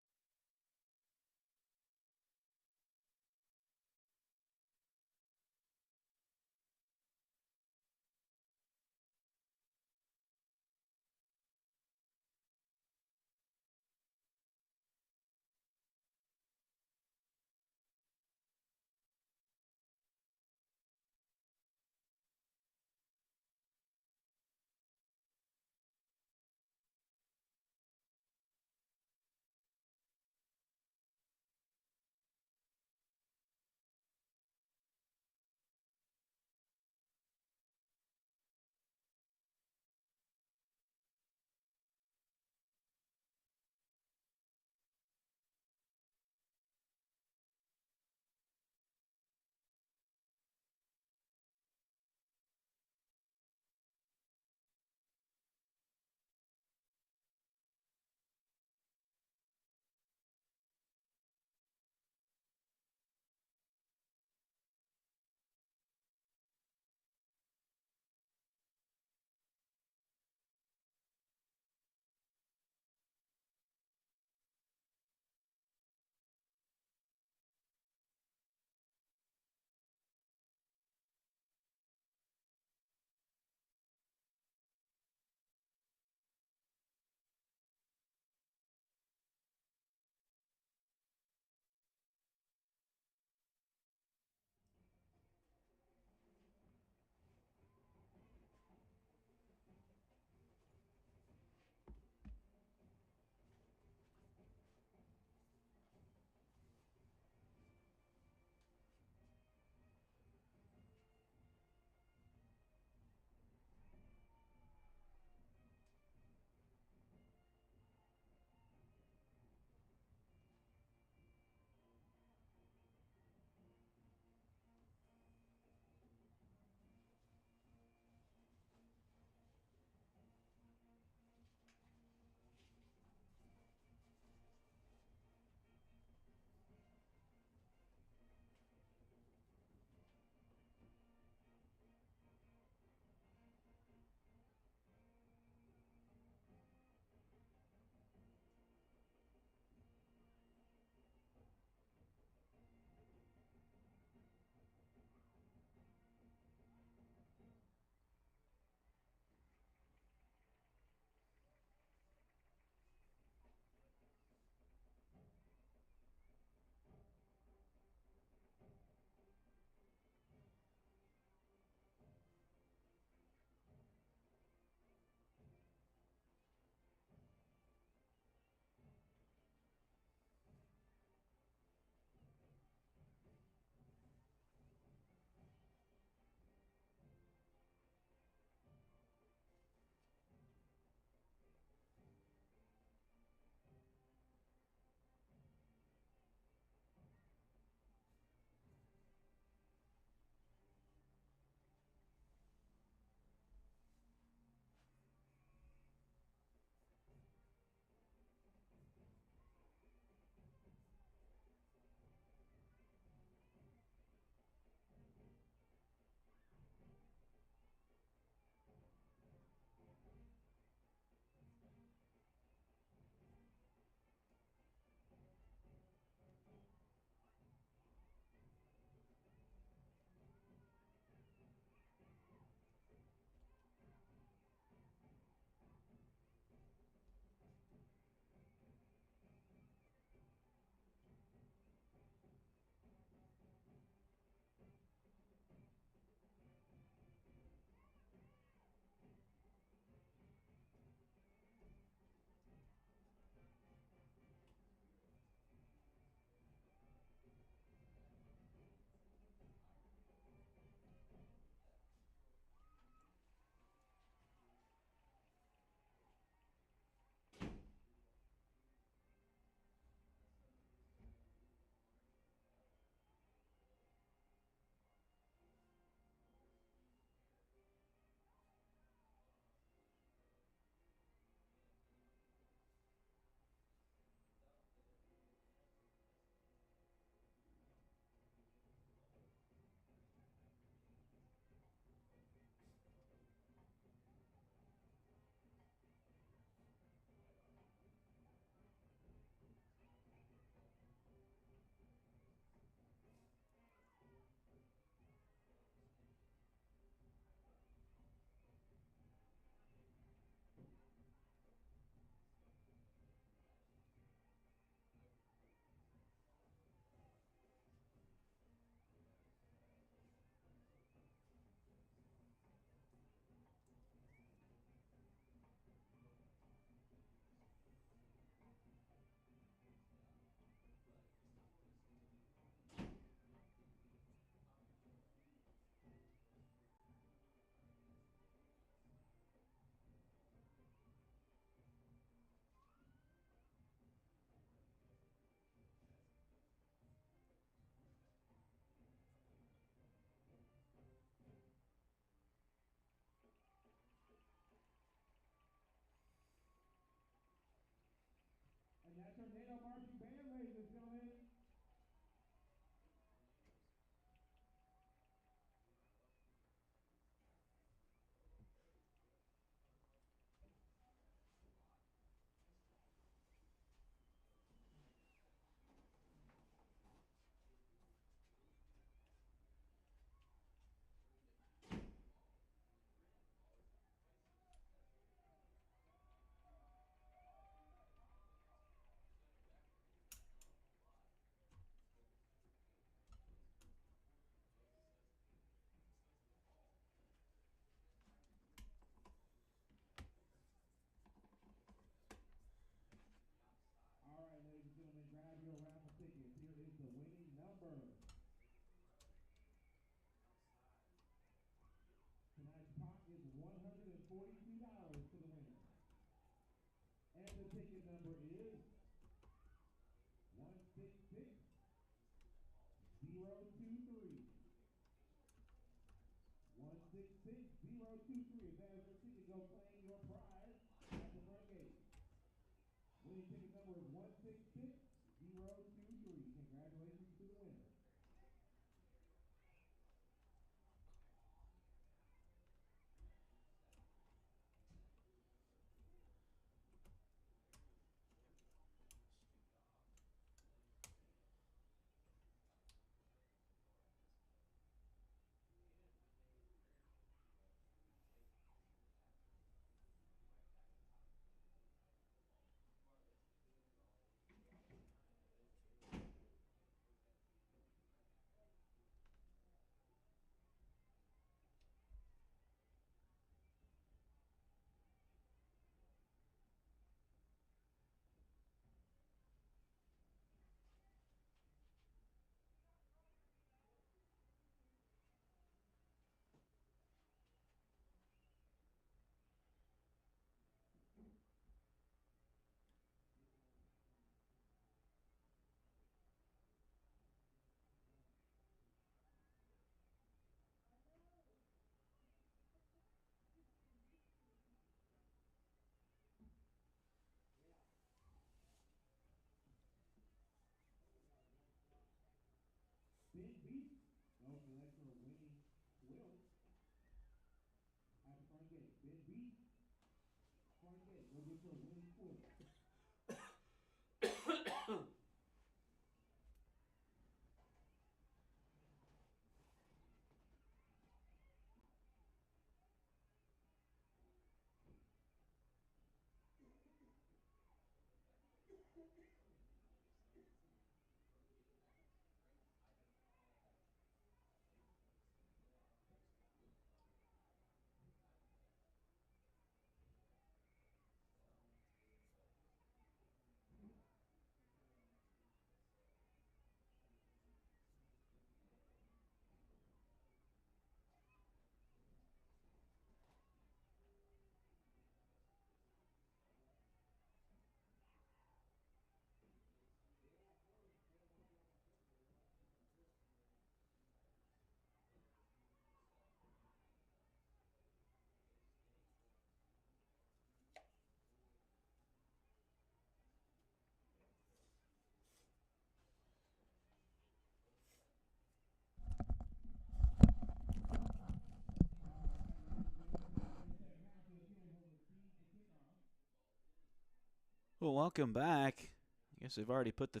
Well, welcome back. I guess they've already put the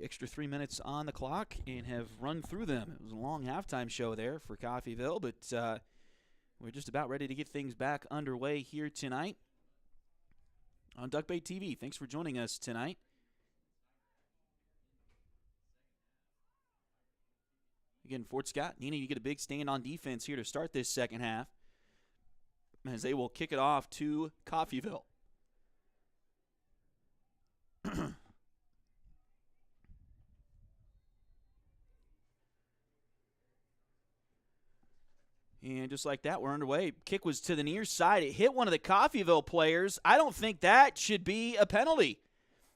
extra 3 minutes on the clock and have run through them. It was a long halftime show there for Coffeyville, but we're just about ready to get things back underway here tonight on Duck Bay TV. Thanks for joining us tonight. Again, Fort Scott needing to get a big stand on defense here to start this second half, as they will kick it off to Coffeyville. And just like that, we're underway. Kick was to the near side. It hit one of the Coffeyville players. I don't think that should be a penalty.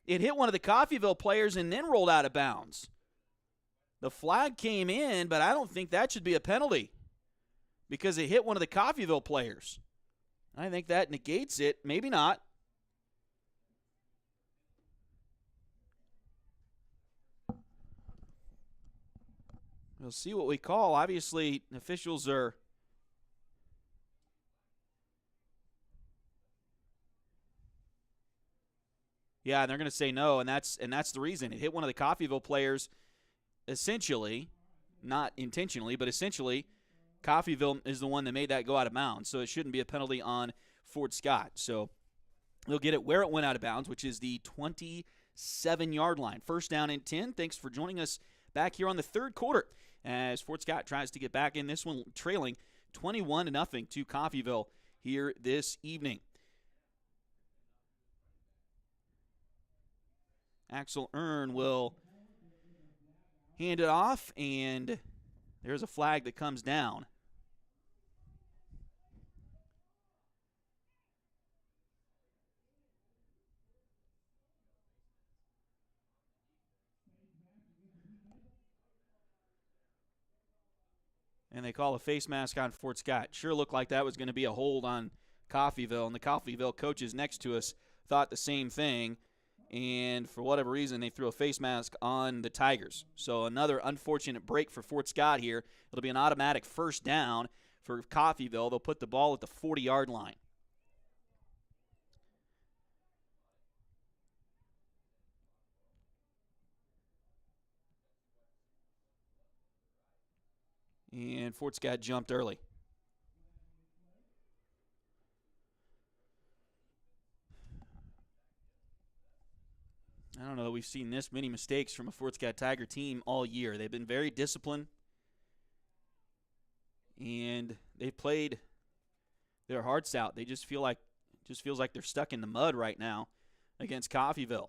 It hit one of the Coffeyville players and then rolled out of bounds. The flag came in, but I don't think that should be a penalty because it hit one of the Coffeyville players. I think that negates it. Maybe not. We'll see what we call. Obviously, officials are yeah, and they're going to say no, and that's the reason. It hit one of the Coffeyville players essentially, not intentionally, but essentially Coffeyville is the one that made that go out of bounds, so it shouldn't be a penalty on Fort Scott. So they'll get it where it went out of bounds, which is the 27-yard line. First down and 10. Thanks for joining us back here on the third quarter as Fort Scott tries to get back in this one, trailing 21-0 to Coffeyville here this evening. Axel Earn will hand it off, and there's a flag that comes down. And they call a face mask on Fort Scott. Sure looked like that was going to be a hold on Coffeyville, and the Coffeyville coaches next to us thought the same thing. And for whatever reason, they threw a face mask on the Tigers. So another unfortunate break for Fort Scott here. It'll be an automatic first down for Coffeyville. They'll put the ball at the 40-yard line. And Fort Scott jumped early. I don't know that we've seen this many mistakes from a Fort Scott Tiger team all year. They've been very disciplined, and they've played their hearts out. They just feels like they're stuck in the mud right now against Coffeyville.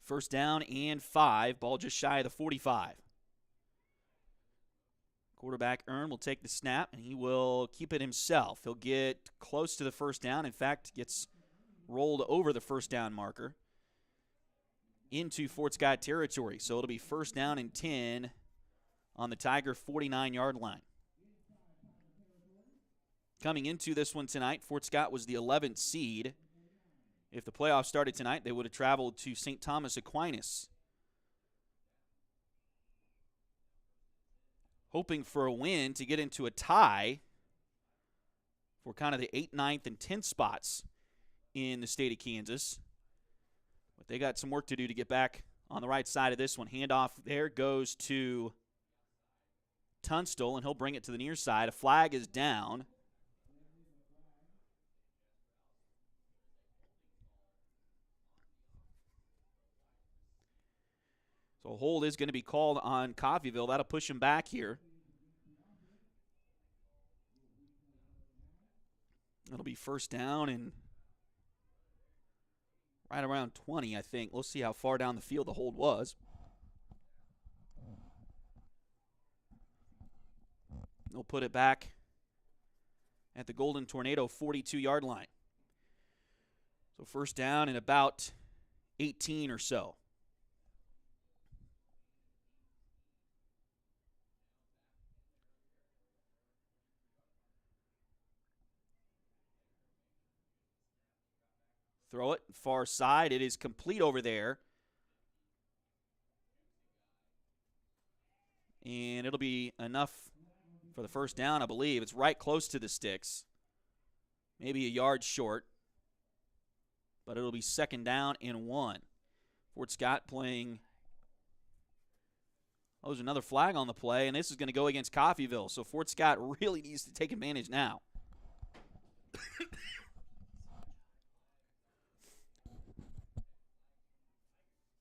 First down and 5. Ball just shy of the 45. Quarterback Earn will take the snap, and he will keep it himself. He'll get close to the first down. In fact, gets rolled over the first down marker into Fort Scott territory. So it'll be first down and 10 on the Tiger 49-yard line. Coming into this one tonight, Fort Scott was the 11th seed. If the playoffs started tonight, they would have traveled to St. Thomas Aquinas, hoping for a win to get into a tie for kind of the 8th, 9th, and 10th spots in the state of Kansas. But they got some work to do to get back on the right side of this one. Handoff there goes to Tunstall, and he'll bring it to the near side. A flag is down. So a hold is going to be called on Coffeyville. That'll push him back here. It'll be first down and right around 20, I think. We'll see how far down the field the hold was. They'll put it back at the Golden Tornado 42-yard line. So first down and about 18 or so. Throw it, far side. It is complete over there. And it'll be enough for the first down, I believe. It's right close to the sticks. Maybe a yard short. But it'll be second down and 1. Fort Scott playing. Oh, there's another flag on the play, and this is going to go against Coffeyville. So Fort Scott really needs to take advantage now.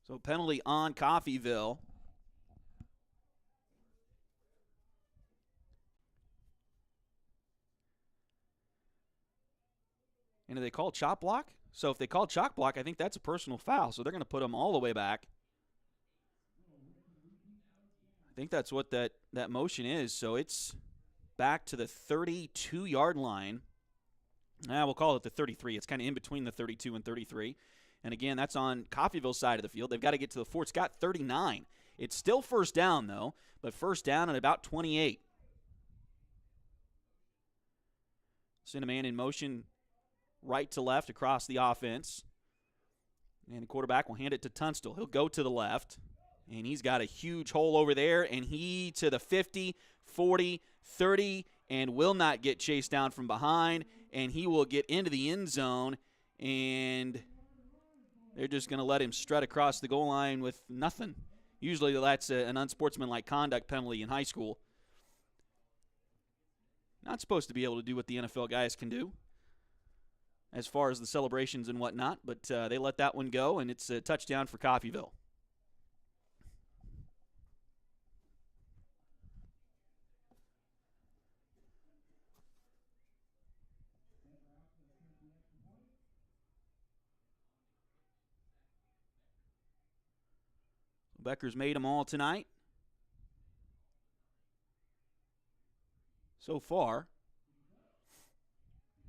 So penalty on Coffeyville. And do they call chop block? So if they call chop block, I think that's a personal foul. So they're going to put them all the way back. I think that's what that motion is. So it's back to the 32-yard line. We'll call it the 33. It's kind of in between the 32 and 33. And again, that's on Coffeyville's side of the field. They've got to get to the Fort Scott 39. It's still first down, though, but first down at about 28. Send a man in motion right to left across the offense. And the quarterback will hand it to Tunstall. He'll go to the left. And he's got a huge hole over there, and he to the 50, 40, 30, and will not get chased down from behind, and he will get into the end zone, and they're just going to let him strut across the goal line with nothing. Usually that's an unsportsmanlike conduct penalty in high school. Not supposed to be able to do what the NFL guys can do as far as the celebrations and whatnot, but they let that one go, and it's a touchdown for Coffeyville. Becker's made them all tonight so far,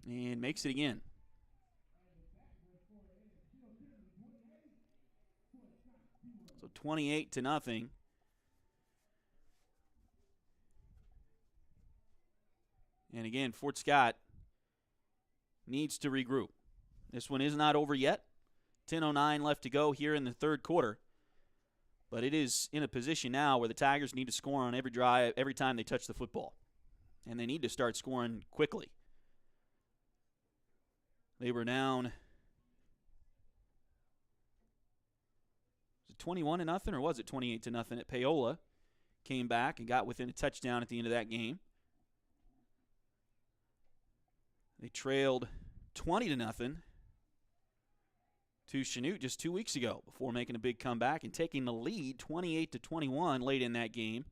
and makes it again. So 28-0. And again, Fort Scott needs to regroup. This one is not over yet. 10:09 left to go here in the third quarter. But it is in a position now where the Tigers need to score on every drive, every time they touch the football. And they need to start scoring quickly. They were down, was it 21-0 or was it 28-0 at Paola? Came back and got within a touchdown at the end of that game. They trailed 20-0 to Chanute just 2 weeks ago before making a big comeback and taking the lead 28-21 late in that game.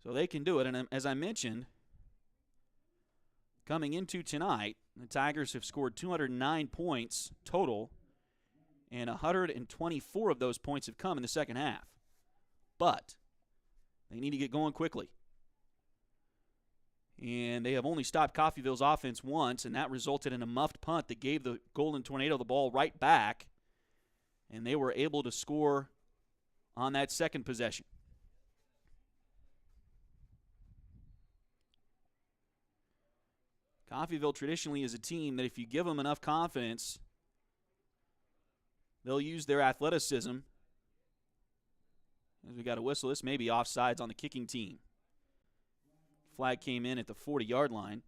So they can do it. And as I mentioned, coming into tonight, the Tigers have scored 209 points total, and 124 of those points have come in the second half. But they need to get going quickly. And they have only stopped Coffeyville's offense once, and that resulted in a muffed punt that gave the Golden Tornado the ball right back, and they were able to score on that second possession. Coffeyville traditionally is a team that if you give them enough confidence, they'll use their athleticism. As we got a whistle, this may be offsides on the kicking team. Flag came in at the 40-yard line.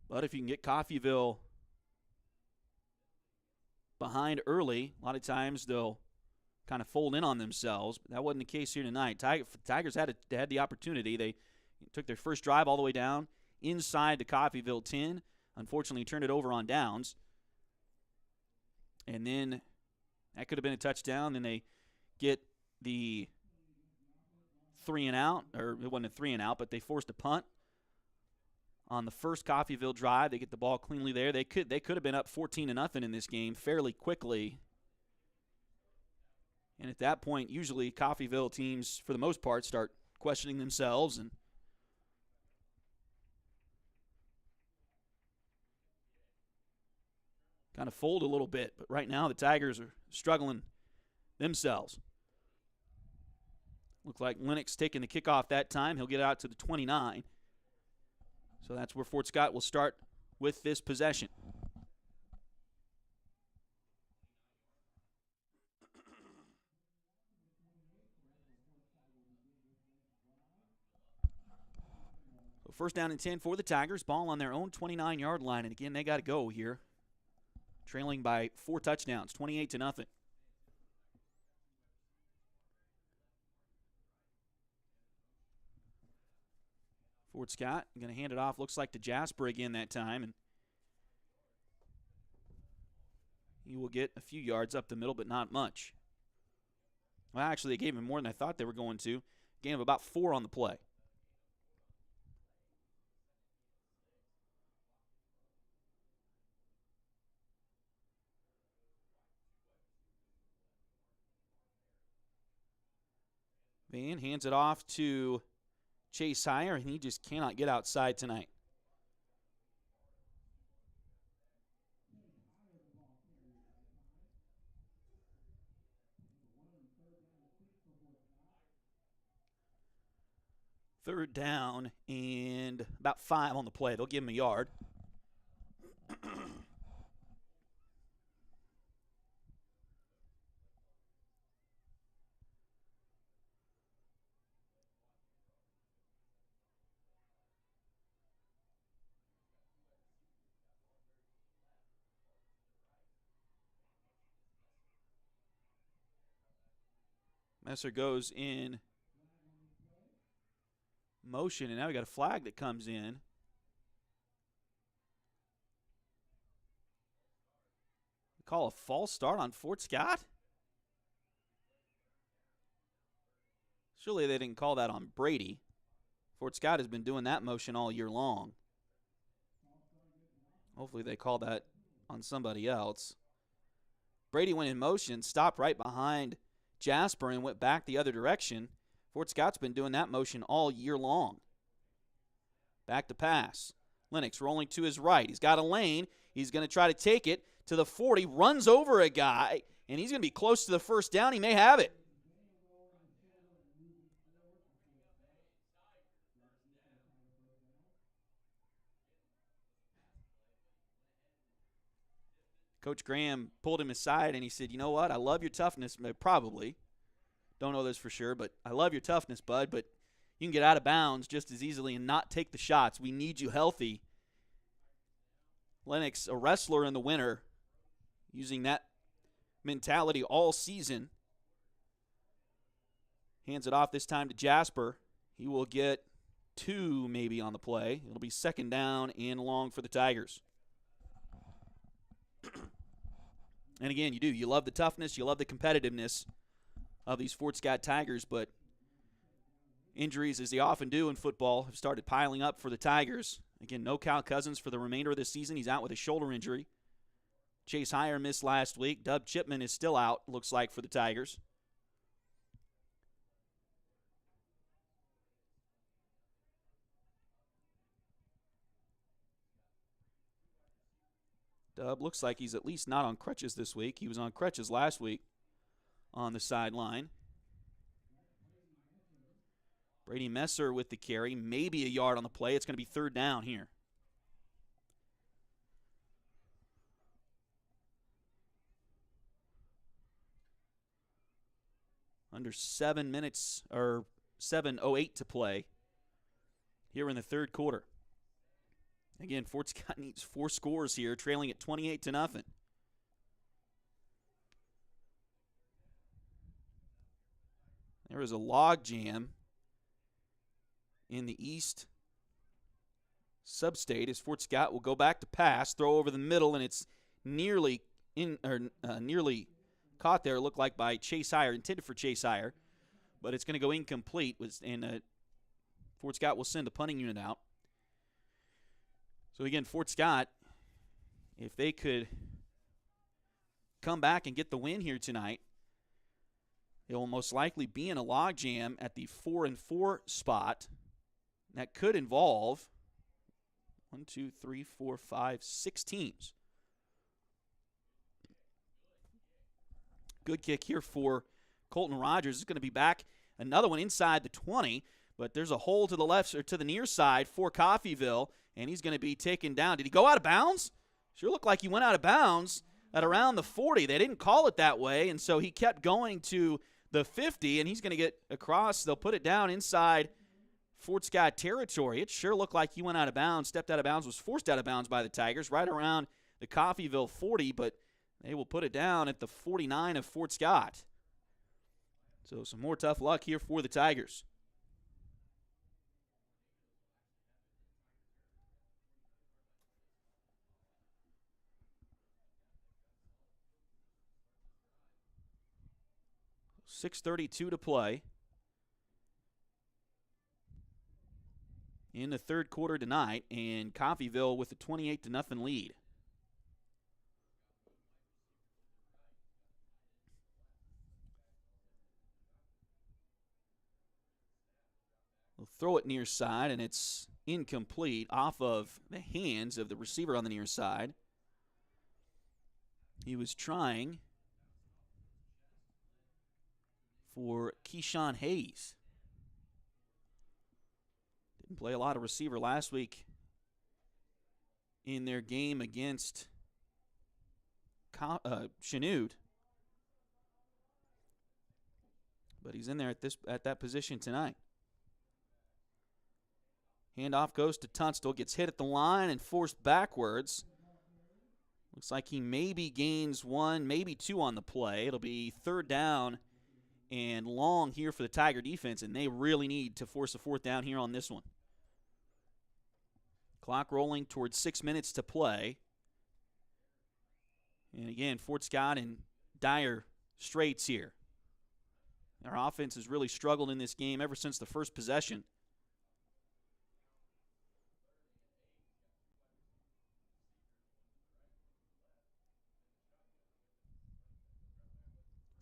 But if you can get Coffeyville behind early, a lot of times they'll kind of fold in on themselves. But that wasn't the case here tonight. Tigers had the opportunity. They took their first drive all the way down inside the Coffeyville 10. Unfortunately, turned it over on downs. And then that could have been a touchdown. Then they get the 3-and-out, or it wasn't a 3-and-out, but they forced a punt on the first Coffeyville drive. They get the ball cleanly there. They could have been up 14-0 in this game fairly quickly. And at that point, usually Coffeyville teams, for the most part, start questioning themselves and kind of fold a little bit. But right now, the Tigers are struggling themselves. Looked like Lennox taking the kickoff that time. He'll get out to the 29. So that's where Fort Scott will start with this possession. So first down and 10 for the Tigers. Ball on their own 29-yard line. And again, they got to go here. Trailing by 4 touchdowns, 28-0. Fort Scott going to hand it off, looks like to Jasper again that time. And he will get a few yards up the middle, but not much. Well, actually, they gave him more than I thought they were going to. Gain of about 4 on the play. Van hands it off to Chase Heyer, and he just cannot get outside tonight. Third down and about 5 on the play. They'll give him a yard. Messer goes in motion, and now we got a flag that comes in. Call a false start on Fort Scott? Surely they didn't call that on Brady. Fort Scott has been doing that motion all year long. Hopefully they call that on somebody else. Brady went in motion, stopped right behind Jasper, and went back the other direction. Fort Scott's been doing that motion all year long. Back to pass. Lennox rolling to his right. He's got a lane. He's going to try to take it to the 40, runs over a guy, and he's going to be close to the first down. He may have it. Coach Graham pulled him aside, and he said, you know what, I love your toughness, probably. Don't know this for sure, but I love your toughness, bud, but you can get out of bounds just as easily and not take the shots. We need you healthy. Lennox, a wrestler in the winter, using that mentality all season. Hands it off this time to Jasper. He will get 2 maybe on the play. It'll be second down and long for the Tigers. And again, you do. You love the toughness. You love the competitiveness of these Fort Scott Tigers, but injuries, as they often do in football, have started piling up for the Tigers. Again, no Cal Cousins for the remainder of the season. He's out with a shoulder injury. Chase Heyer missed last week. Dub Chipman is still out, looks like, for the Tigers. Dub looks like he's at least not on crutches this week. He was on crutches last week on the sideline. Brady Messer with the carry, maybe a yard on the play. It's going to be third down here. Under 7 minutes, or 7:08 to play here in the third quarter. Again, Fort Scott needs 4 scores here, trailing at 28-0. There is a log jam in the East Substate as Fort Scott will go back to pass, throw over the middle, and it's nearly caught there. It looked like by Chase Heyer, intended for Chase Heyer, but it's going to go incomplete. And Fort Scott will send the punting unit out. So again, Fort Scott, if they could come back and get the win here tonight, it will most likely be in a logjam at the 4-4 spot. That could involve 6 teams. Good kick here for Colton Rogers. Is going to be back. Another one inside the 20, but there's a hole to the left or to the near side for Coffeyville, and he's going to be taken down. Did he go out of bounds? Sure looked like he went out of bounds at around the 40. They didn't call it that way, and so he kept going to the 50, and he's going to get across. They'll put it down inside Fort Scott territory. It sure looked like he went out of bounds, stepped out of bounds, was forced out of bounds by the Tigers right around the Coffeyville 40, but they will put it down at the 49 of Fort Scott. So some more tough luck here for the Tigers. .6:32 to play in the third quarter tonight, and Coffeyville with a 28-0 lead. They'll throw it near side, and it's incomplete off of the hands of the receiver on the near side. He was trying for Keyshawn Hayes. Didn't play a lot of receiver last week in their game against Chanute. But he's in there at that position tonight. Handoff goes to Tunstall, gets hit at the line and forced backwards. Looks like he maybe gains 1, maybe 2 on the play. It'll be third down and long here for the Tiger defense, and they really need to force a fourth down here on this one. Clock rolling towards 6 minutes to play. And again, Fort Scott in dire straits here. Our offense has really struggled in this game ever since the first possession.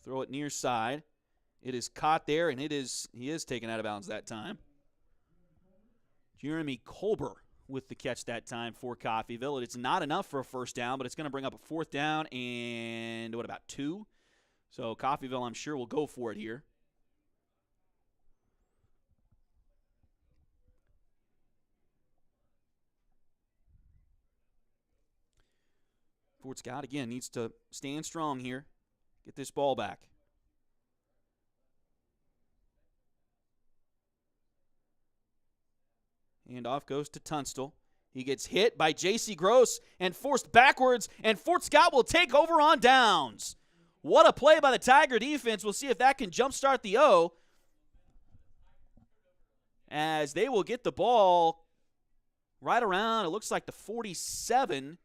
Throw it near side. It is caught there, and he is taken out of bounds that time. Jeremy Colber with the catch that time for Coffeyville. It's not enough for a first down, but it's going to bring up a fourth down and, what, about 2? So Coffeyville, I'm sure, will go for it here. Fort Scott, again, needs to stand strong here. Get this ball back. Handoff goes to Tunstall. He gets hit by J.C. Gross and forced backwards, and Fort Scott will take over on downs. What a play by the Tiger defense. We'll see if that can jumpstart the O, as they will get the ball right around, it looks like the 47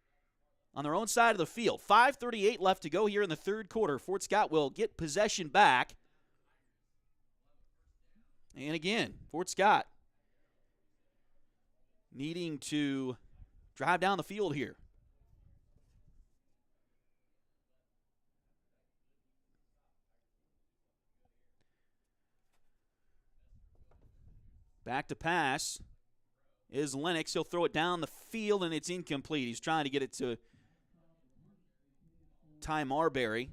on their own side of the field. 5:38 left to go here in the third quarter. Fort Scott will get possession back. And again, Fort Scott needing to drive down the field here. Back to pass is Lennox. He'll throw it down the field, and it's incomplete. He's trying to get it to Ty Marbury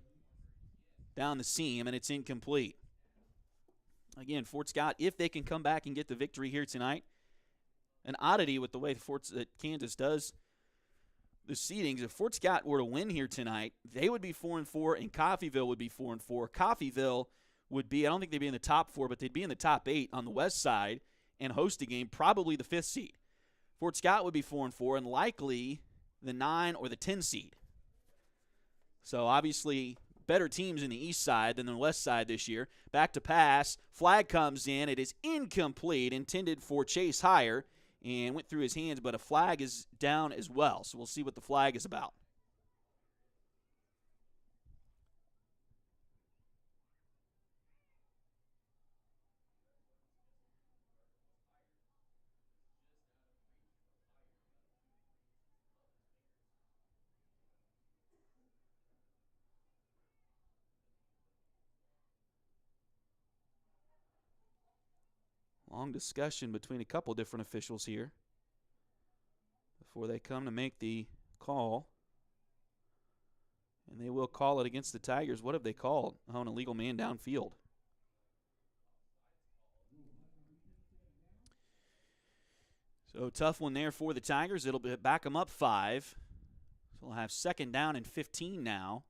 down the seam, and it's incomplete. Again, Fort Scott, if they can come back and get the victory here tonight, an oddity with the way that Kansas does the seedings, if Fort Scott were to win here tonight, they would be 4-4, and Coffeyville would be 4-4. Coffeyville would be, I don't think they'd be in the top 4, but they'd be in the top 8 on the west side and host a game, probably the 5th seed. Fort Scott would be 4-4 and likely the 9 or the 10 seed. So obviously better teams in the east side than the west side this year. Back to pass. Flag comes in. It is incomplete, intended for Chase Hire, and went through his hands, but a flag is down as well. So we'll see what the flag is about. Long discussion between a couple different officials here before they come to make the call. And they will call it against the Tigers. What have they called? Oh, an illegal man downfield. So tough one there for the Tigers. It'll back them up 5. So we'll have second down and 15 now.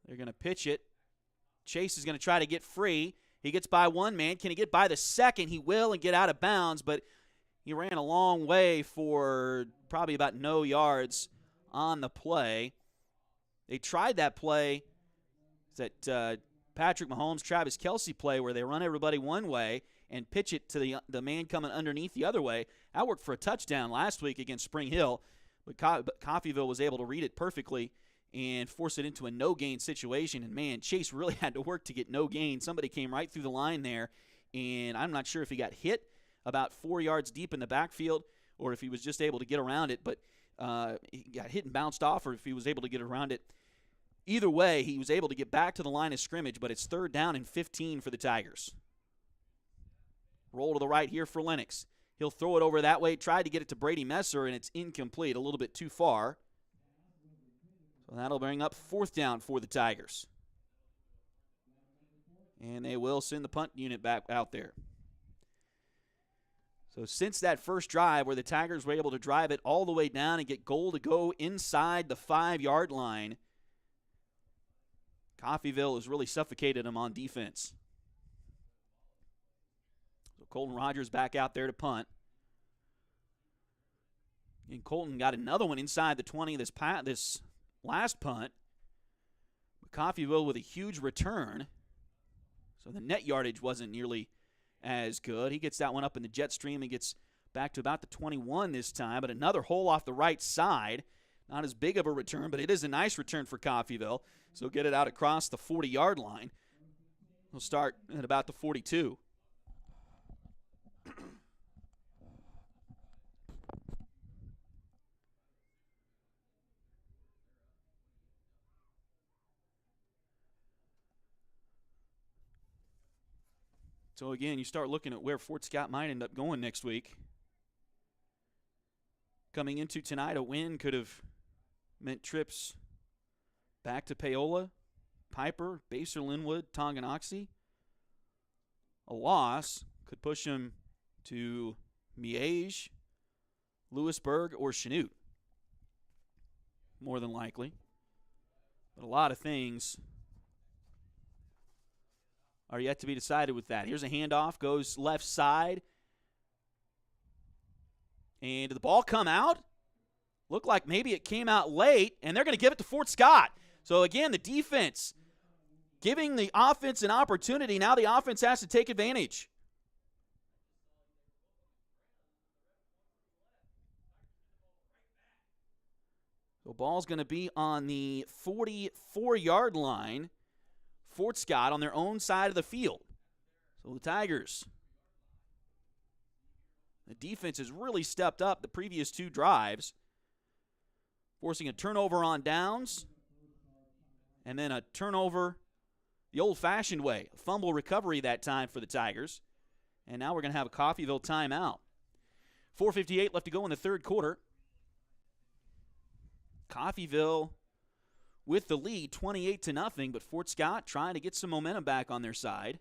They're going to pitch it. Chase is going to try to get free. He gets by one man. Can he get by the second? He will and get out of bounds, but he ran a long way for probably about no yards on the play. They tried that play, that Patrick Mahomes, Travis Kelce play, where they run everybody one way and pitch it to the man coming underneath the other way. That worked for a touchdown last week against Spring Hill, but Coffeyville was able to read it perfectly and force it into a no-gain situation. And, man, Chase really had to work to get no gain. Somebody came right through the line there, and I'm not sure if he got hit about 4 yards deep in the backfield or if he was just able to get around it. But he got hit and bounced off, or if he was able to get around it. Either way, he was able to get back to the line of scrimmage, but it's third down and 15 for the Tigers. Roll to the right here for Lennox. He'll throw it over that way, tried to get it to Brady Messer, and it's incomplete, a little bit too far. So that'll bring up fourth down for the Tigers. And they will send the punt unit back out there. So since that first drive where the Tigers were able to drive it all the way down and get goal to go inside the 5-yard line, Coffeyville has really suffocated them on defense. So Colton Rogers back out there to punt. And Colton got another one inside the 20 this last punt. Coffeyville with a huge return. So the net yardage wasn't nearly as good. He gets that one up in the jet stream and gets back to about the 21 this time. But another hole off the right side. Not as big of a return, but it is a nice return for Coffeyville. So get it out across the 40-yard line. He'll start at about the 42. So, again, you start looking at where Fort Scott might end up going next week. Coming into tonight, a win could have meant trips back to Paola, Piper, Basel, Linwood, Tonganoxie. A loss could push them to Miege, Lewisburg, or Chanute, more than likely. But a lot of things are yet to be decided with that. Here's a handoff, goes left side. And did the ball come out? Looked like maybe it came out late, and they're going to give it to Fort Scott. So, again, the defense giving the offense an opportunity. Now the offense has to take advantage. So, ball's going to be on the 44-yard line. Fort Scott on their own side of the field. So the Tigers, the defense has really stepped up the previous two drives, forcing a turnover on downs and then a turnover the old-fashioned way, a fumble recovery that time for the Tigers. And now we're going to have a Coffeyville timeout. 4:58 left to go in the third quarter. Coffeyville with the lead, 28-0, but Fort Scott trying to get some momentum back on their side.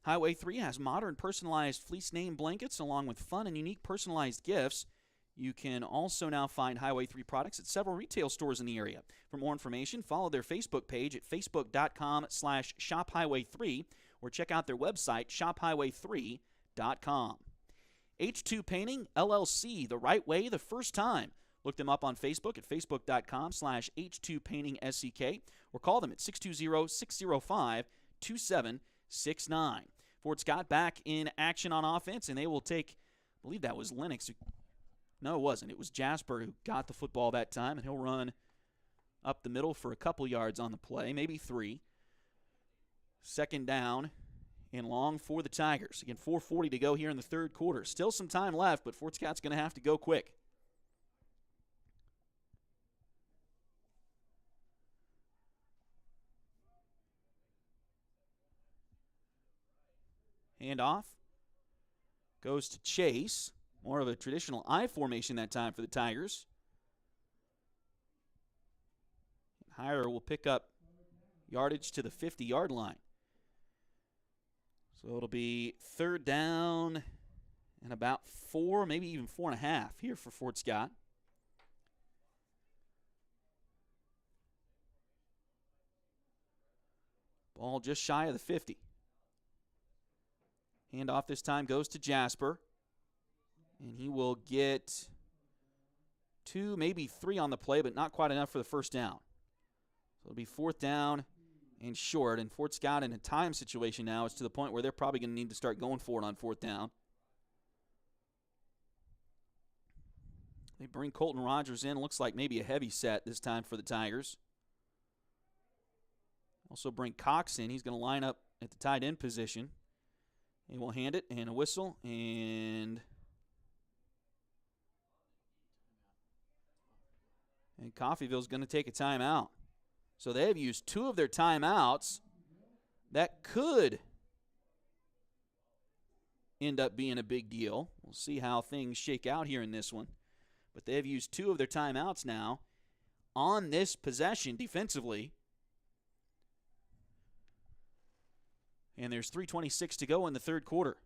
Highway 3 has modern personalized fleece name blankets along with fun and unique personalized gifts. You can also now find Highway 3 products at several retail stores in the area. For more information, follow their Facebook page at facebook.com/shophighway3 or check out their website, shophighway3.com. H2 Painting, LLC, the right way the first time. Look them up on Facebook at facebook.com/H2PaintingSEK or call them at 620-605-2769. Fort Scott back in action on offense, and they will take, I believe that was Lennox. No, it wasn't. It was Jasper who got the football that time, and he'll run up the middle for a couple yards on the play, maybe 3. Second down and long for the Tigers. Again, 4:40 to go here in the third quarter. Still some time left, but Fort Scott's going to have to go quick. Handoff goes to Chase. More of a traditional I formation that time for the Tigers. Hire will pick up yardage to the 50-yard line. So it'll be third down and about 4, maybe even 4.5 here for Fort Scott. Ball just shy of the 50. Handoff this time goes to Jasper. And he will get 2, maybe 3 on the play, but not quite enough for the first down. So it'll be fourth down and short. And Fort Scott in a time situation now is to the point where they're probably going to need to start going for it on fourth down. They bring Colton Rogers in. Looks like maybe a heavy set this time for the Tigers. Also bring Cox in. He's going to line up at the tight end position. And we'll hand it and a whistle. And Coffeyville's going to take a timeout. So they have used 2 of their timeouts. That could end up being a big deal. We'll see how things shake out here in this one. But they have used 2 of their timeouts now on this possession defensively. And there's 3:26 to go in the third quarter.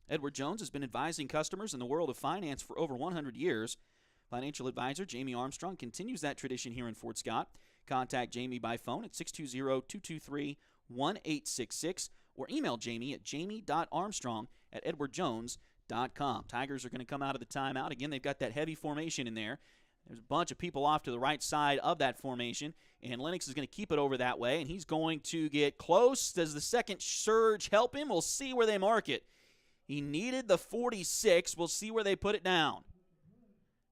Edward Jones has been advising customers in the world of finance for over 100 years. Financial advisor Jamie Armstrong continues that tradition here in Fort Scott. Contact Jamie by phone at 620-223-1866 or email Jamie at jamie.armstrong@edwardjones.com. Tigers are going to come out of the timeout. Again, they've got that heavy formation in there. There's a bunch of people off to the right side of that formation, and Lennox is going to keep it over that way, and he's going to get close. Does the second surge help him? We'll see where they mark it. He needed the 46. We'll see where they put it down.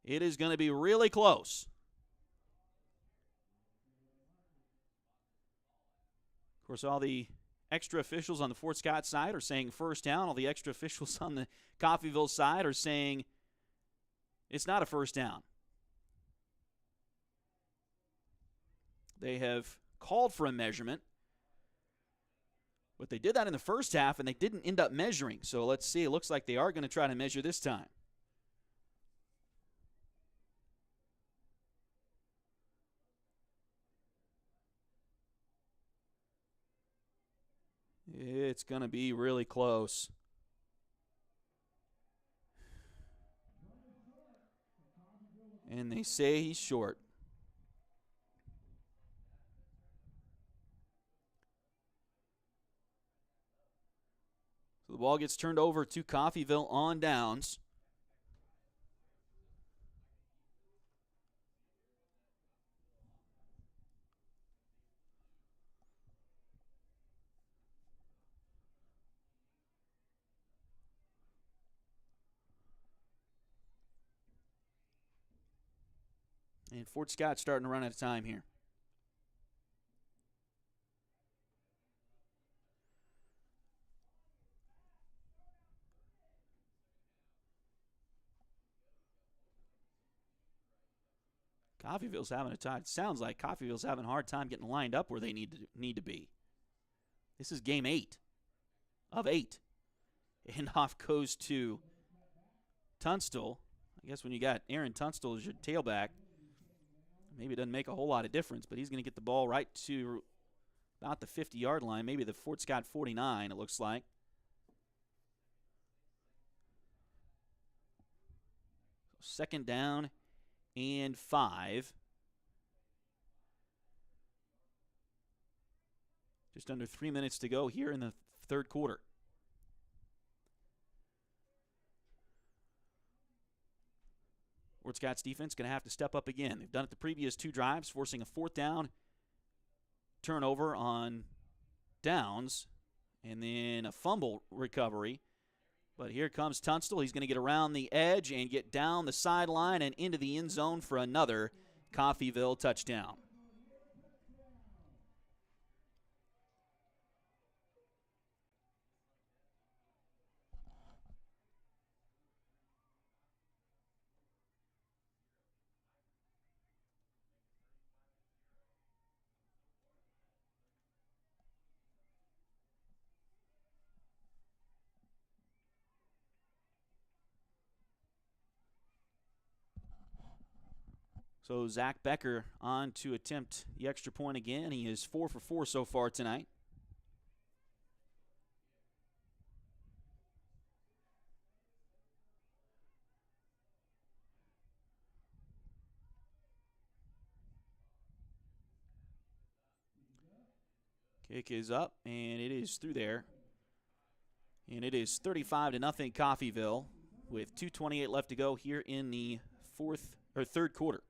It is going to be really close. Of course, all the extra officials on the Fort Scott side are saying first down. All the extra officials on the Coffeyville side are saying it's not a first down. They have called for a measurement, but they did that in the first half, and they didn't end up measuring. So let's see. It looks like they are going to try to measure this time. It's going to be really close. And they say he's short. So the ball gets turned over to Coffeyville on downs. And Fort Scott's starting to run out of time here. Coffeyville's having a time. It sounds like Coffeyville's having a hard time getting lined up where they need to be. This is game 8 of 8. Handoff goes to Tunstall. I guess when you got Aaron Tunstall as your tailback, maybe it doesn't make a whole lot of difference, but he's going to get the ball right to about the 50-yard line, maybe the Fort Scott 49, it looks like. Second down and 5. Just under 3 minutes to go here in the third quarter. Fort Scott's defense going to have to step up again. They've done it the previous 2 drives, forcing a fourth down turnover on downs and then a fumble recovery. But here comes Tunstall. He's going to get around the edge and get down the sideline and into the end zone for another Coffeyville touchdown. So Zach Becker on to attempt the extra point again. He is 4 for 4 so far tonight. Kick is up, and it is through there. And it is 35-0 Coffeyville with 2:28 left to go here in the third quarter.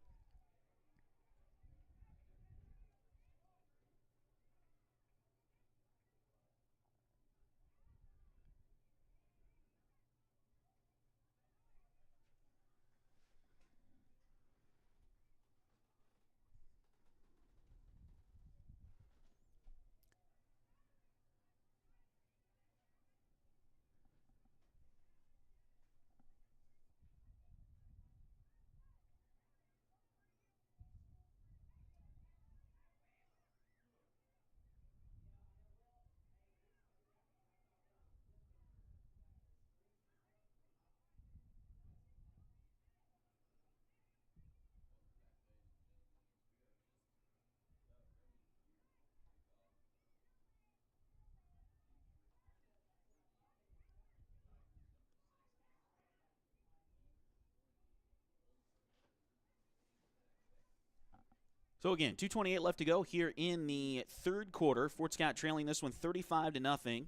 So again, 2:28 left to go here in the third quarter. Fort Scott trailing this one 35-0.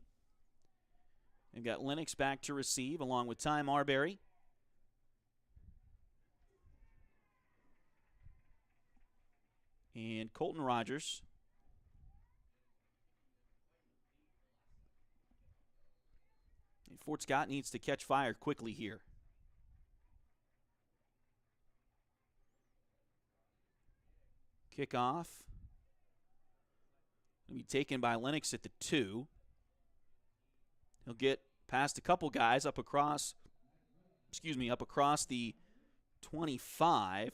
They've got Lennox back to receive along with Ty Marbury. And Colton Rogers. And Fort Scott needs to catch fire quickly here. Kickoff will be taken by Lennox at the 2. He'll get past a couple guys up across the 25.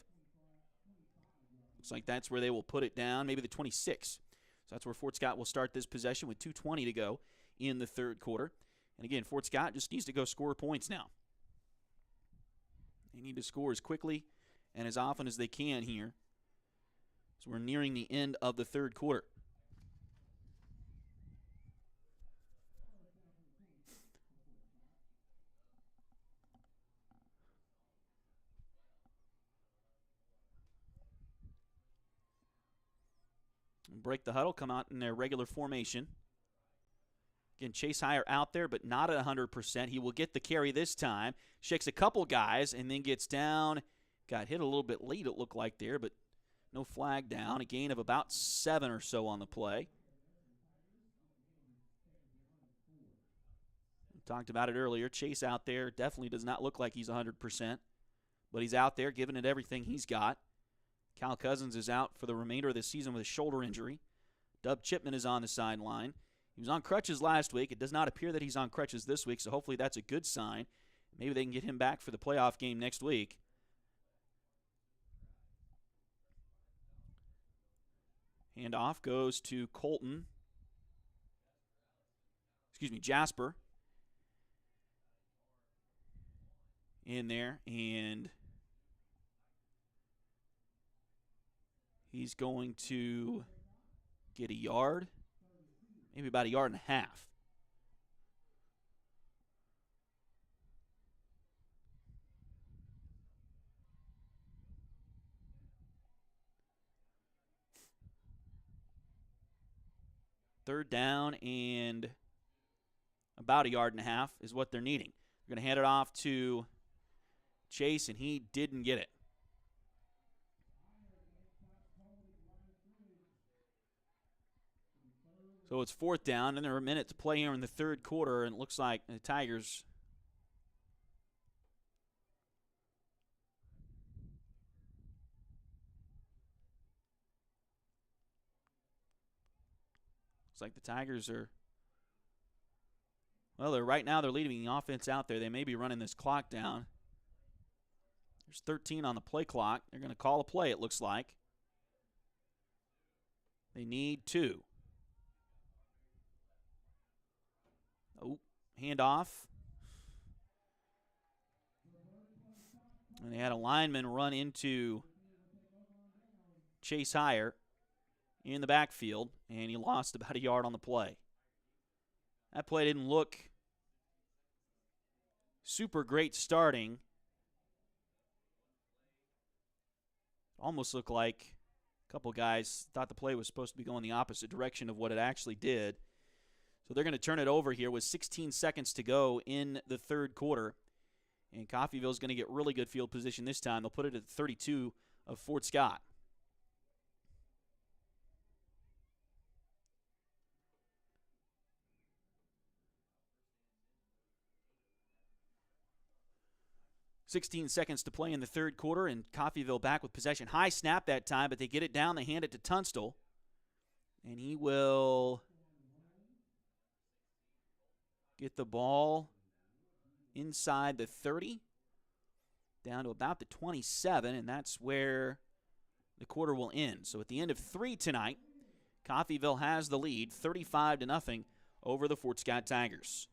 Looks like that's where they will put it down, maybe the 26. So that's where Fort Scott will start this possession with 2:20 to go in the third quarter. And again, Fort Scott just needs to go score points now. They need to score as quickly and as often as they can here. So we're nearing the end of the third quarter. Break the huddle, come out in their regular formation. Again, Chase Heyer out there, but not at 100%. He will get the carry this time. Shakes a couple guys and then gets down. Got hit a little bit late, it looked like there, but no flag down. A gain of about 7 or so on the play. We talked about it earlier. Chase out there definitely does not look like he's 100%, but he's out there giving it everything he's got. Cal Cousins is out for the remainder of the season with a shoulder injury. Dub Chipman is on the sideline. He was on crutches last week. It does not appear that he's on crutches this week, so hopefully that's a good sign. Maybe they can get him back for the playoff game next week. Handoff goes to Jasper. In there, and he's going to get a yard, maybe about a yard and a half. Third down and about a yard and a half is what they're needing. They're going to hand it off to Chase, and he didn't get it. So it's fourth down, and there are a minute to play here in the third quarter, and it looks like the Tigers are, well, they're leading the offense out there. They may be running this clock down. There's 13 on the play clock. They're going to call a play, it looks like. They need 2. Oh, handoff. And they had a lineman run into Chase Heyer in the backfield, and he lost about a yard on the play. That play didn't look super great starting. Almost looked like a couple guys thought the play was supposed to be going the opposite direction of what it actually did. So they're going to turn it over here with 16 seconds to go in the third quarter. And Coffeyville's going to get really good field position this time. They'll put it at 32 of Fort Scott. .16 seconds to play in the third quarter, and Coffeyville back with possession. High snap that time, but they get it down. They hand it to Tunstall. And he will get the ball inside the 30, down to about the 27, and that's where the quarter will end. So at the end of 3 tonight, Coffeyville has the lead, 35-0 over the Fort Scott Tigers.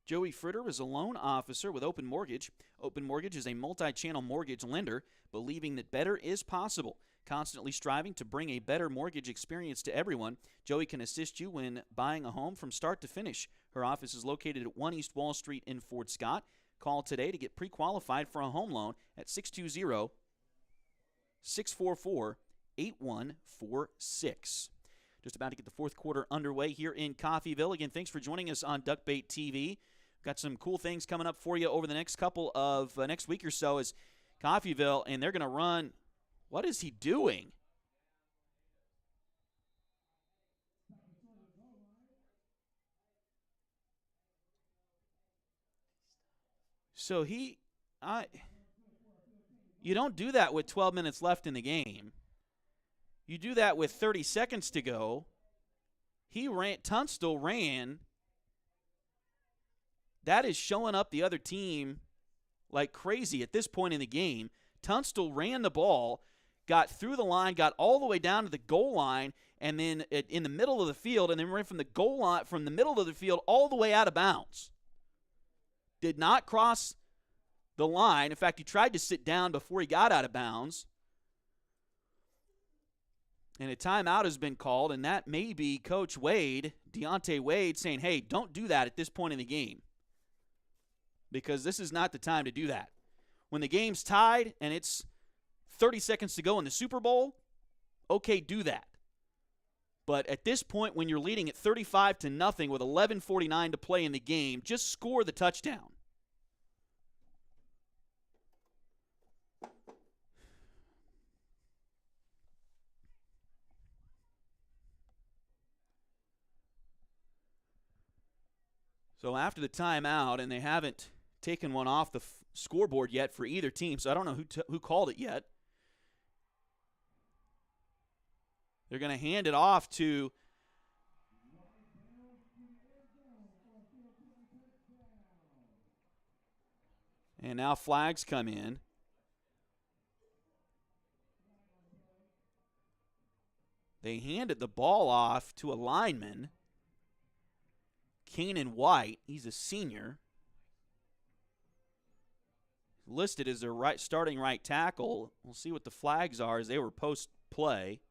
Joey Fritter is a loan officer with Open Mortgage. Open Mortgage is a multi-channel mortgage lender, believing that better is possible. Constantly striving to bring a better mortgage experience to everyone, Joey can assist you when buying a home from start to finish. Her office is located at 1 East Wall Street in Fort Scott. Call today to get pre-qualified for a home loan at 620-644-8146. Just about to get the fourth quarter underway here in Coffeyville. Again, thanks for joining us on Duckbait TV. Got some cool things coming up for you over the next couple of next week or so as Coffeyville, and they're going to run. What is he doing? So you don't do that with 12 minutes left in the game. You do that with 30 seconds to go. Tunstall ran. That is showing up the other team like crazy at this point in the game. Tunstall ran the ball, got through the line, got all the way down to the goal line, and then in the middle of the field, and then ran from the goal line, from the middle of the field all the way out of bounds. Did not cross the line. In fact, he tried to sit down before he got out of bounds. And a timeout has been called, and that may be Coach Wade, Deontay Wade, saying, hey, don't do that at this point in the game, because this is not the time to do that. When the game's tied and it's 30 seconds to go in the Super Bowl, okay, do that. But at this point, when you're leading at 35-0 with 11:49 to play in the game, just score the touchdown. So after the timeout, and they haven't taken one off the scoreboard yet for either team, so I don't know who called it yet. They're going to hand it off to and now flags come in. They handed the ball off to a lineman, Keenan White. He's a senior, listed as their starting right tackle. We'll see what the flags are as they were post-play.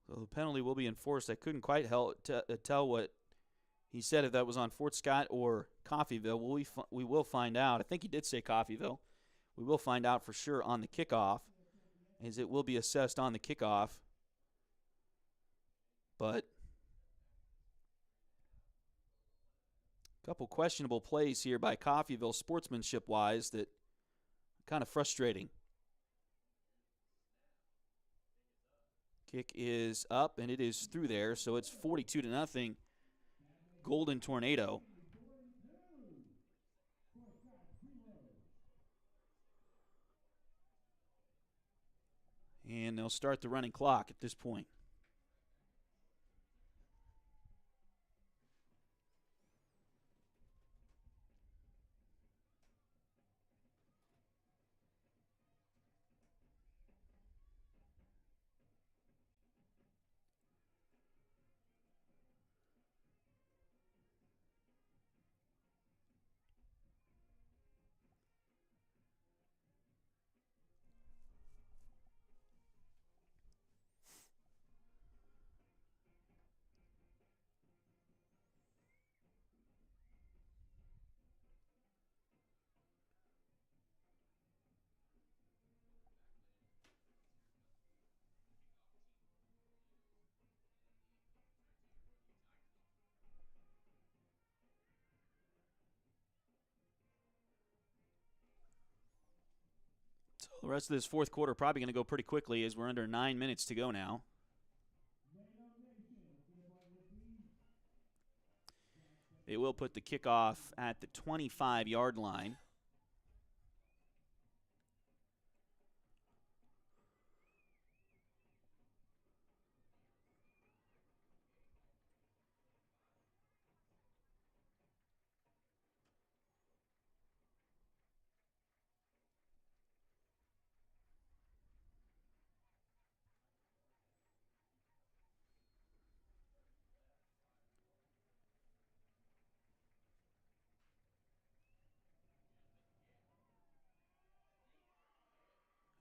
So the penalty will be enforced. I couldn't quite tell what he said, if that was on Fort Scott or Coffeyville. We will find out. I think he did say Coffeyville. We will find out for sure on the kickoff, as it will be assessed on the kickoff. But a couple questionable plays here by Coffeyville sportsmanship-wise that kind of frustrating. Kick is up, and it is through there, so it's 42-0. Golden Tornado. And they'll start the running clock at this point. The rest of this fourth quarter probably going to go pretty quickly, as we're under 9 minutes to go now. They will put the kickoff at the 25-yard line.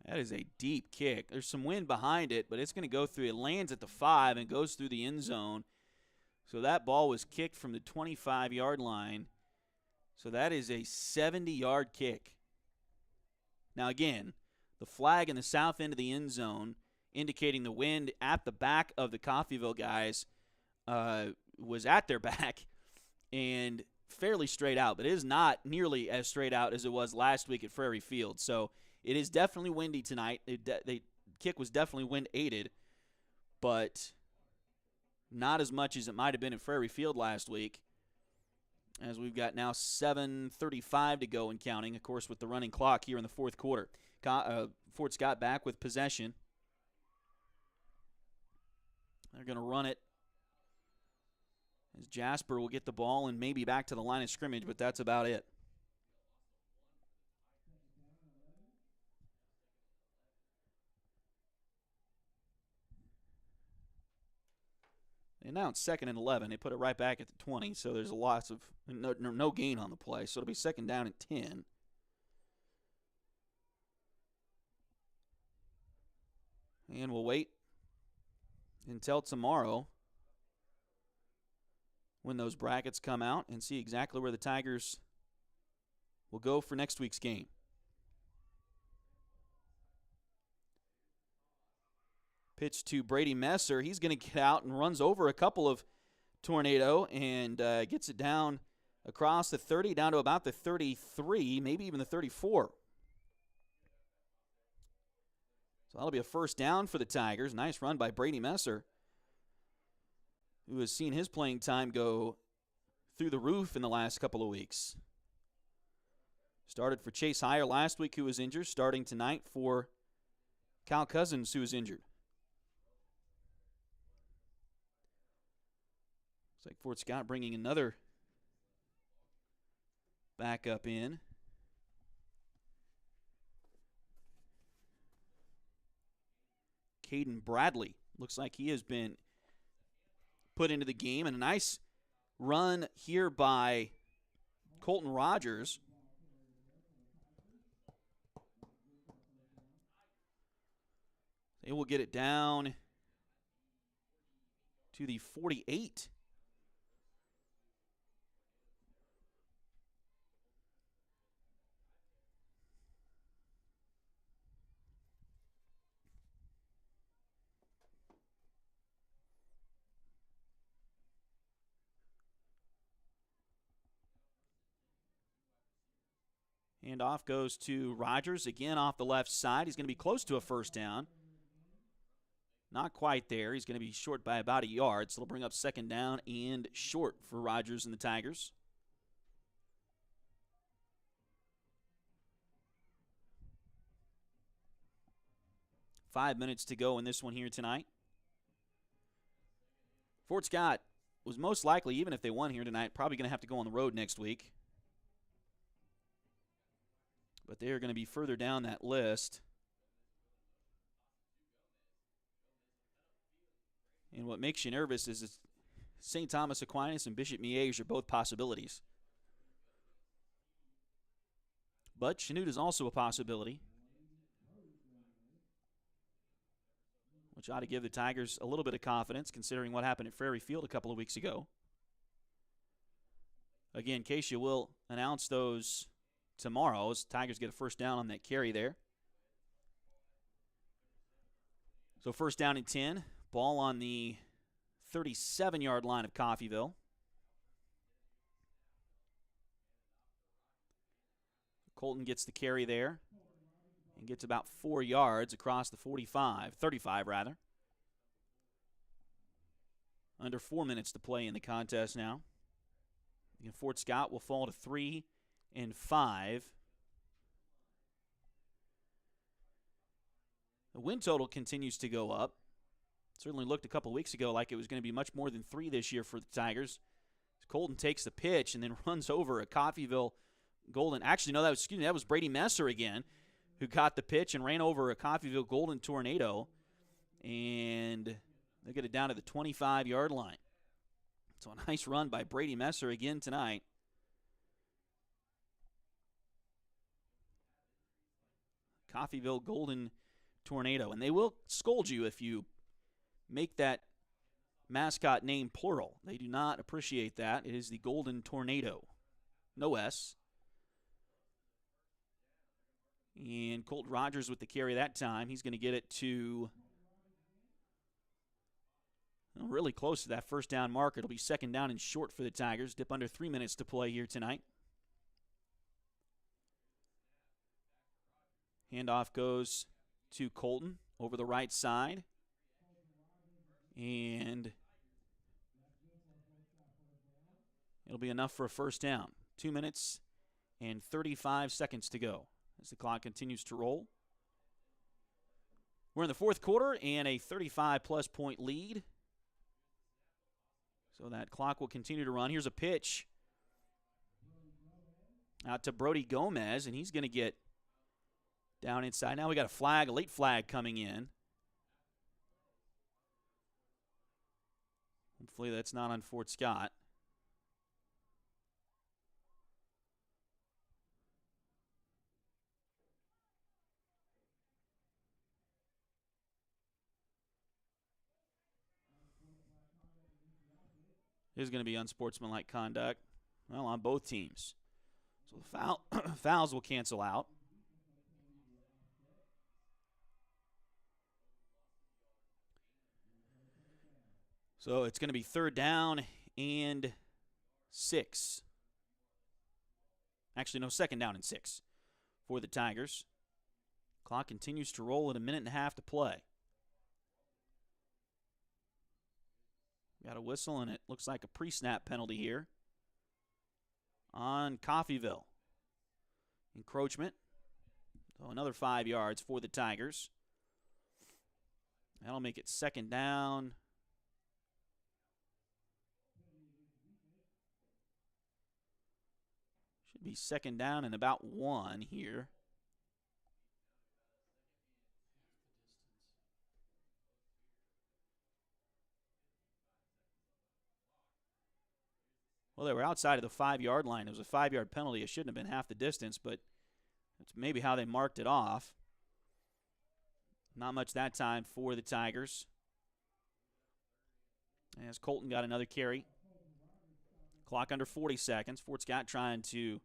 That is a deep kick. There's some wind behind it, but it's going to go through. It lands at the 5 and goes through the end zone. So that ball was kicked from the 25-yard line. So that is a 70-yard kick. Now, again, the flag in the south end of the end zone indicating the wind at the back of the Coffeyville guys was at their back and fairly straight out, but it is not nearly as straight out as it was last week at Prairie Field. So it is definitely windy tonight. The kick was definitely wind-aided, but not as much as it might have been at Prairie Field last week, as we've got now 7:35 to go and counting, of course, with the running clock here in the fourth quarter. Fort Scott back with possession. They're going to run it as Jasper will get the ball and maybe back to the line of scrimmage, but that's about it. They announced 2nd and 11. They put it right back at the 20, so there's lots of no gain on the play. So it'll be 2nd down and 10. And we'll wait until tomorrow when those brackets come out and see exactly where the Tigers will go for next week's game. Pitch to Brady Messer. He's going to get out and runs over a couple of Tornado and gets it down across the 30, down to about the 33, maybe even the 34. So that'll be a first down for the Tigers. Nice run by Brady Messer, who has seen his playing time go through the roof in the last couple of weeks. Started for Chase Heyer last week, who was injured. Starting tonight for Kyle Cousins, who was injured. Looks like Fort Scott bringing another backup in. Caden Bradley. Looks like he has been put into the game. And a nice run here by Colton Rogers. They will get it down to the 48. Handoff goes to Rogers, again off the left side. He's going to be close to a first down. Not quite there. He's going to be short by about a yard, so it'll bring up 2nd down and short for Rogers and the Tigers. Five minutes to go in this one here tonight. Fort Scott was most likely, even if they won here tonight, probably going to have to go on the road next week. But they are going to be further down that list. And what makes you nervous is St. Thomas Aquinas and Bishop Miege are both possibilities. But Chanute is also a possibility, which ought to give the Tigers a little bit of confidence considering what happened at Prairie Field a couple of weeks ago. Again, Keisha will announce those tomorrow as Tigers get a first down on that carry there. So 1st down and 10. Ball on the 37-yard line of Coffeyville. Colton gets the carry there and gets about 4 yards across the 35 rather. Under 4 minutes to play in the contest now. And Fort Scott will fall to 3 and 5. The win total continues to go up. Certainly looked a couple weeks ago like it was going to be much more than 3 this year for the Tigers. Colton takes the pitch and then runs over a Coffeyville Golden. Actually, no, that was Brady Messer again, who caught the pitch and ran over a Coffeyville Golden Tornado. And they get it down to the 25-yard line. So a nice run by Brady Messer again tonight. Coffeyville Golden Tornado. And they will scold you if you make that mascot name plural. They do not appreciate that. It is the Golden Tornado. No S. And Colt Rogers with the carry that time. He's going to get it to really close to that first down marker. It'll be second down and short for the Tigers. Dip under 3 minutes to play here tonight. Handoff goes to Colton over the right side. And it'll be enough for a first down. 2 minutes and 35 seconds to go as the clock continues to roll. We're in the fourth quarter and a 35-plus point lead. So that clock will continue to run. Here's a pitch out to Brody Gomez, and he's going to get down inside. Now we got a late flag coming in. Hopefully that's not on Fort Scott. It is going to be unsportsmanlike conduct, well, on both teams. So the fouls will cancel out. So it's going to be third down and 6. Actually, no, second down and 6 for the Tigers. Clock continues to roll at 1.5 minutes to play. Got a whistle, and it looks like a pre-snap penalty here on Coffeyville. Encroachment. So another 5 yards for the Tigers. That'll make it second down. Should be second down and about 1 here. Well, they were outside of the 5-yard line. It was a 5-yard penalty. It shouldn't have been half the distance, but that's maybe how they marked it off. Not much that time for the Tigers. As Colton got another carry. Clock under 40 seconds. Fort Scott trying to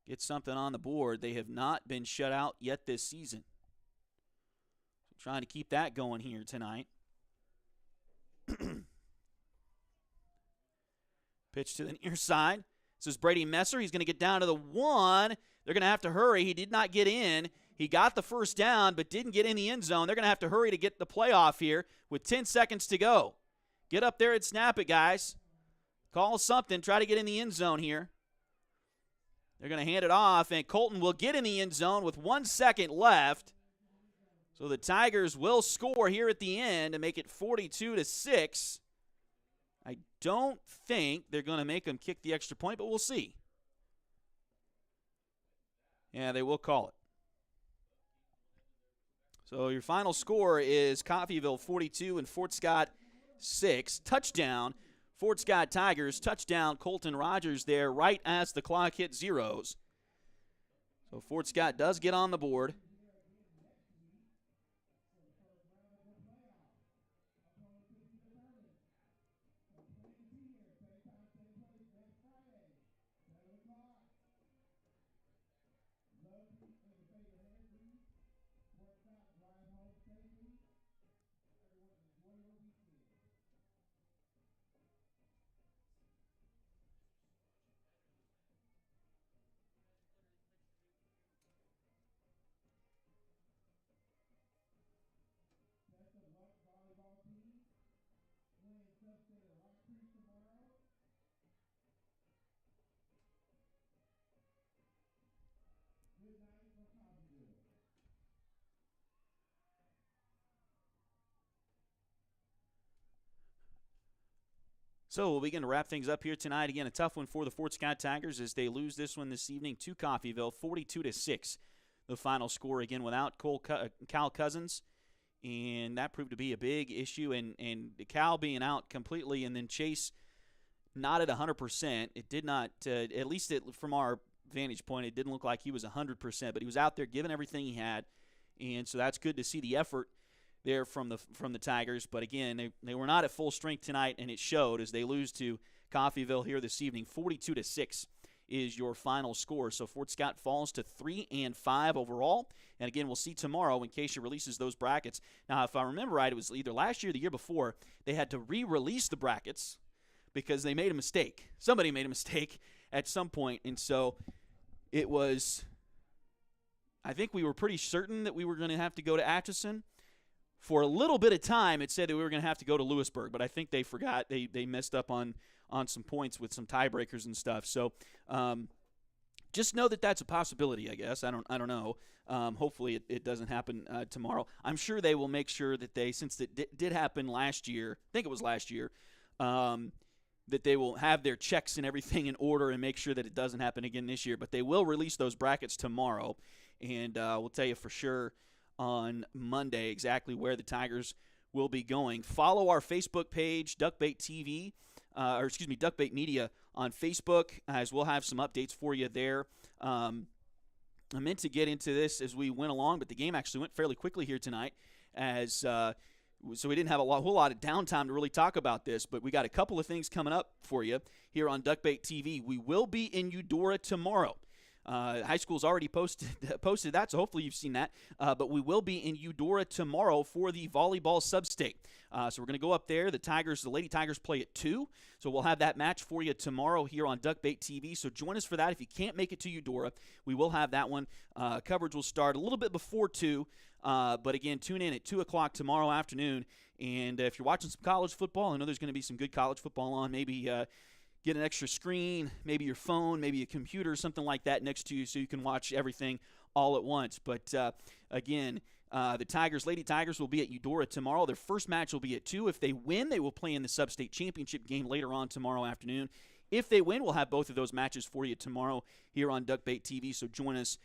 get something on the board. They have not been shut out yet this season. So trying to keep that going here tonight. Pitch to the near side. This is Brady Messer. He's going to get down to the 1. They're going to have to hurry. He did not get in. He got the first down, but didn't get in the end zone. They're going to have to hurry to get the playoff here with 10 seconds to go. Get up there and snap it, guys. Call something. Try to get in the end zone here. They're going to hand it off, and Colton will get in the end zone with 1 second left. So the Tigers will score here at the end to make it 42-6. I don't think they're going to make them kick the extra point, but we'll see. Yeah, they will call it. So your final score is Coffeyville 42 and Fort Scott 6. Touchdown, Fort Scott Tigers. Touchdown, Colton Rogers there right as the clock hit zeros. So Fort Scott does get on the board. So we'll begin to wrap things up here tonight. Again, a tough one for the Fort Scott Tigers as they lose this one this evening to Coffeyville, 42-6. The final score, again, without Cal Cousins. And that proved to be a big issue. And Cal being out completely and then Chase not at 100%. It did not, at least from our vantage point, it didn't look like he was 100%. But he was out there giving everything he had. And so that's good to see the effort there from the Tigers. But again, they were not at full strength tonight, and it showed as they lose to Coffeyville here this evening. 42-6 is your final score. So Fort Scott falls to 3-5 overall. And again, we'll see tomorrow when Keisha releases those brackets. Now, if I remember right, it was either last year or the year before, they had to re-release the brackets because they made a mistake. Somebody made a mistake at some point, and so it was, I think we were pretty certain that we were going to have to go to Atchison. For a little bit of time, it said that we were going to have to go to Lewisburg, but I think they forgot. They messed up on some points with some tiebreakers and stuff. So just know that that's a possibility, I guess. I don't know. Hopefully it doesn't happen tomorrow. I'm sure they will make sure that they, since it did happen last year, I think it was last year, that they will have their checks and everything in order and make sure that it doesn't happen again this year. But they will release those brackets tomorrow, and we'll tell you for sure on Monday exactly where the Tigers will be going. Follow our Facebook page, Duckbait TV, Duckbait Media on Facebook, as we'll have some updates for you there. I meant to get into this as we went along, but the game actually went fairly quickly here tonight, as so we didn't have a whole lot of downtime to really talk about this, but we got a couple of things coming up for you here on Duckbait TV. We will be in Eudora tomorrow. High school's already posted that, so hopefully you've seen that. But we will be in Eudora tomorrow for the volleyball sub-state. So we're going to go up there. The Lady Tigers play at 2, so we'll have that match for you tomorrow here on Duckbait TV. So join us for that. If you can't make it to Eudora, we will have that one. Coverage will start a little bit before 2, but again, tune in at 2 o'clock tomorrow afternoon. And if you're watching some college football, I know there's going to be some good college football on. Maybe get an extra screen, maybe your phone, maybe a computer, something like that next to you so you can watch everything all at once. But again, the Lady Tigers will be at Eudora tomorrow. Their first match will be at 2. If they win, they will play in the sub-state championship game later on tomorrow afternoon. If they win, we'll have both of those matches for you tomorrow here on Duckbait TV, so join us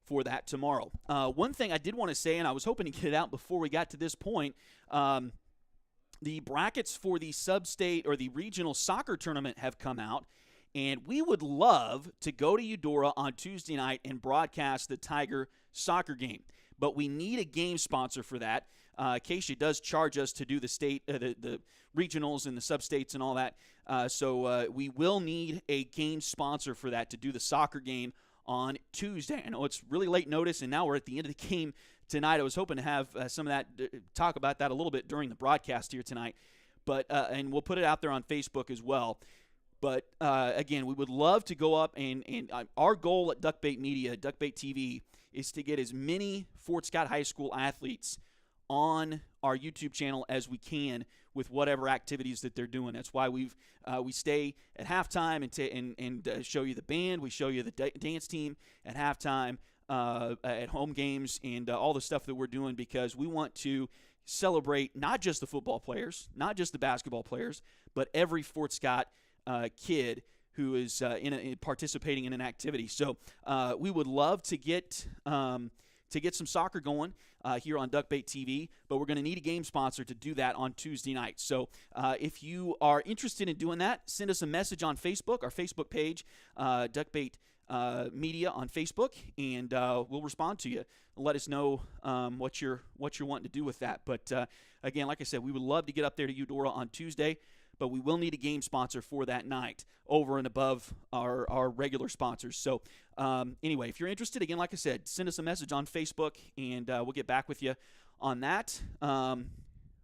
for that tomorrow. One thing I did want to say, and I was hoping to get it out before we got to this point, the brackets for the sub-state or the regional soccer tournament have come out, and we would love to go to Eudora on Tuesday night and broadcast the Tiger soccer game. But we need a game sponsor for that. Keisha does charge us to do the regionals and the sub-states and all that. So we will need a game sponsor for that to do the soccer game on Tuesday. I know it's really late notice, and now we're at the end of the game tonight. I was hoping to have some of that, talk about that a little bit during the broadcast here tonight, but and we'll put it out there on Facebook as well. But again, we would love to go up, and our goal at Duckbait Media, Duckbait TV, is to get as many Fort Scott High School athletes on our YouTube channel as we can with whatever activities that they're doing. That's why we stay at halftime and show you the band. We show you the dance team at halftime. At home games and all the stuff that we're doing, because we want to celebrate not just the football players, not just the basketball players, but every Fort Scott kid who is participating in an activity. So we would love to get some soccer going here on Duckbait TV, but we're going to need a game sponsor to do that on Tuesday night. So if you are interested in doing that, send us a message on Facebook, our Facebook page, Duckbait Media on Facebook, and we'll respond to you. Let us know what you're wanting to do with that. But again, like I said, we would love to get up there to Eudora on Tuesday, but we will need a game sponsor for that night over and above our regular sponsors. So anyway, if you're interested, again, like I said, send us a message on Facebook, and we'll get back with you on that.